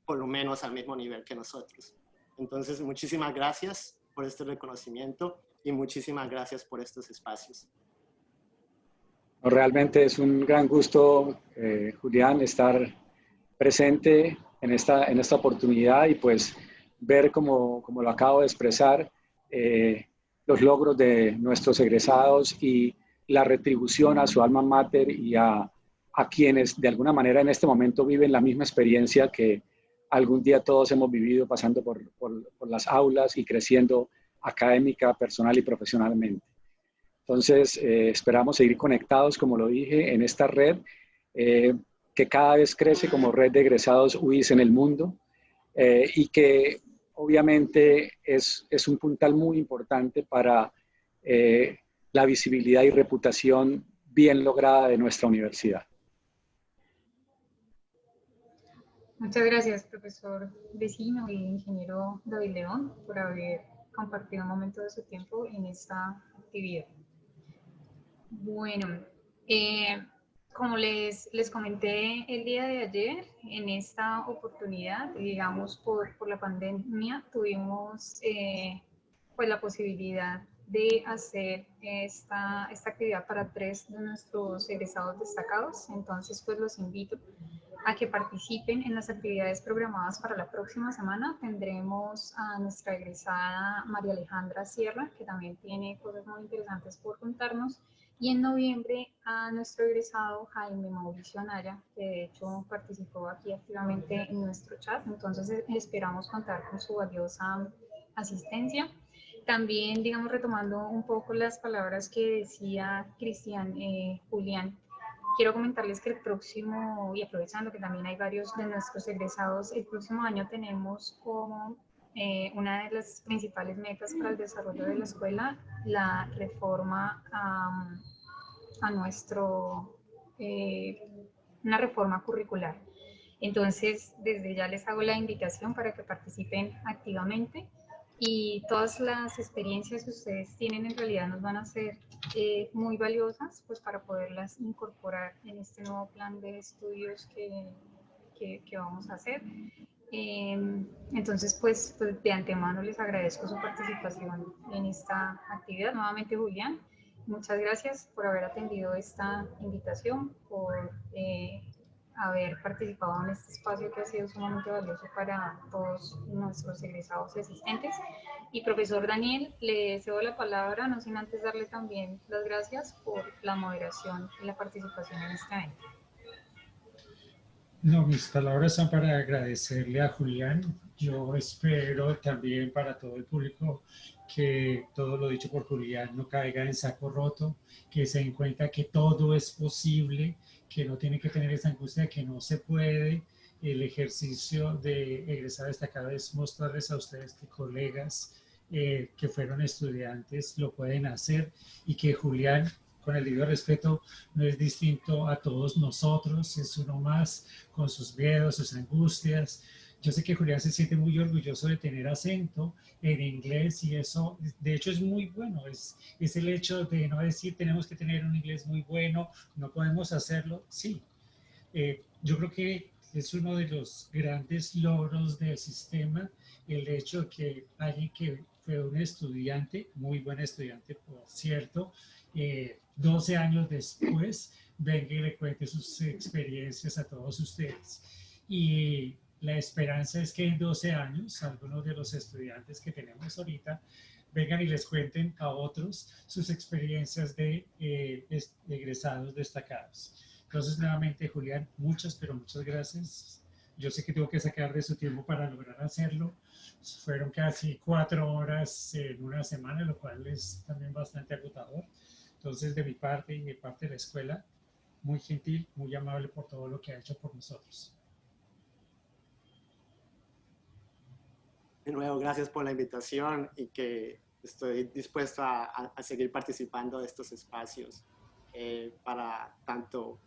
por lo menos al mismo nivel que nosotros. Entonces, muchísimas gracias por este reconocimiento y muchísimas gracias por estos espacios. Realmente es un gran gusto, Julián, estar presente esta oportunidad y pues ver, como lo acabo de expresar, los logros de nuestros egresados y la retribución a su alma mater y a quienes de alguna manera en este momento viven la misma experiencia que algún día todos hemos vivido pasando por las aulas y creciendo académica, personal y profesionalmente. Entonces, esperamos seguir conectados, como lo dije, en esta red que cada vez crece como red de egresados UIS en el mundo y que obviamente es un puntal muy importante para la visibilidad y reputación bien lograda de nuestra universidad. Muchas gracias, profesor Vecino y ingeniero David León, por haber compartido un momento de su tiempo en esta actividad. Bueno, como les comenté el día de ayer, en esta oportunidad, digamos por la pandemia, tuvimos pues la posibilidad de hacer esta actividad para 3 de nuestros egresados destacados. Entonces, pues los invito a que participen en las actividades programadas para la próxima semana. Tendremos a nuestra egresada María Alejandra Sierra, que también tiene cosas muy interesantes por contarnos, y en noviembre a nuestro egresado Jaime Mauricio Anaya, que de hecho participó aquí activamente en nuestro chat. Entonces esperamos contar con su valiosa asistencia. También, digamos, retomando un poco las palabras que decía Julián, quiero comentarles que el próximo, y aprovechando que también hay varios de nuestros egresados, el próximo año tenemos como una de las principales metas para el desarrollo de la escuela la reforma a nuestro, una reforma curricular. Entonces, desde ya les hago la invitación para que participen activamente y todas las experiencias que ustedes tienen en realidad nos van a ser muy valiosas pues para poderlas incorporar en este nuevo plan de estudios que vamos a hacer. Entonces, pues de antemano les agradezco su participación en esta actividad. Nuevamente, Julián, muchas gracias por haber atendido esta invitación, por haber participado en este espacio que ha sido sumamente valioso para todos nuestros egresados y asistentes. Y profesor Daniel, le cedo la palabra, no sin antes darle también las gracias por la moderación y la participación en este evento. No, mis palabras son para agradecerle a Julián. Yo espero también para todo el público que todo lo dicho por Julián no caiga en saco roto, que se den cuenta que todo es posible, que no tiene que tener esa angustia de que no se puede. El ejercicio de egresar destacado es mostrarles a ustedes que colegas que fueron estudiantes lo pueden hacer y que Julián, con el debido respeto, no es distinto a todos nosotros, es uno más con sus miedos, sus angustias. Yo sé que Julián se siente muy orgulloso de tener acento en inglés y eso, de hecho, es muy bueno. Es el hecho de no decir tenemos que tener un inglés muy bueno, no podemos hacerlo. Sí, yo creo que es uno de los grandes logros del sistema el hecho de que alguien que fue un estudiante, muy buen estudiante, por cierto, 12 años después, venga y le cuente sus experiencias a todos ustedes. Y la esperanza es que en 12 años, algunos de los estudiantes que tenemos ahorita vengan y les cuenten a otros sus experiencias de egresados destacados. Entonces, nuevamente, Julián, pero muchas gracias. Yo sé que tuvo que sacar de su tiempo para lograr hacerlo. Fueron casi 4 horas en una semana, lo cual es también bastante agotador. Entonces, de mi parte y de parte de la escuela, muy gentil, muy amable por todo lo que ha hecho por nosotros. De nuevo, gracias por la invitación y que estoy dispuesto a seguir participando de estos espacios para tanto,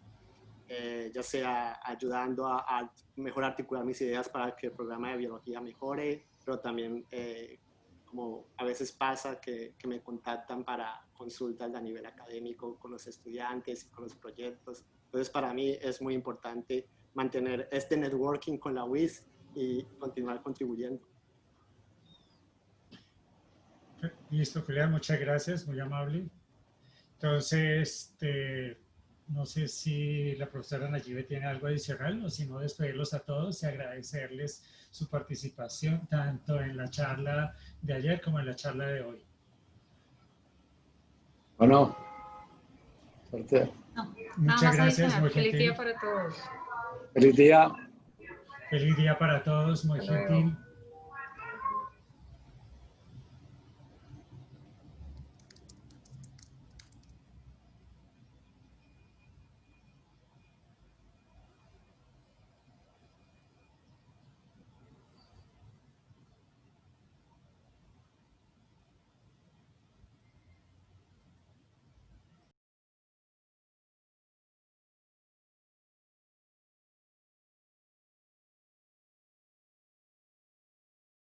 ya sea ayudando a mejor articular mis ideas para que el programa de biología mejore, pero también como a veces pasa que me contactan para consultas a nivel académico con los estudiantes y con los proyectos. Entonces, para mí es muy importante mantener este networking con la UIS y continuar contribuyendo. Listo, Julián, muchas gracias, muy amable. Entonces, No sé si la profesora Nayibe tiene algo adicional o si no, despedirlos a todos y agradecerles su participación tanto en la charla de ayer como en la charla de hoy. Bueno, suerte. No, Muchas nada más gracias, adicional. muy Feliz gentil. día para todos. Feliz día. Feliz día para todos, muy Hasta luego. gentil.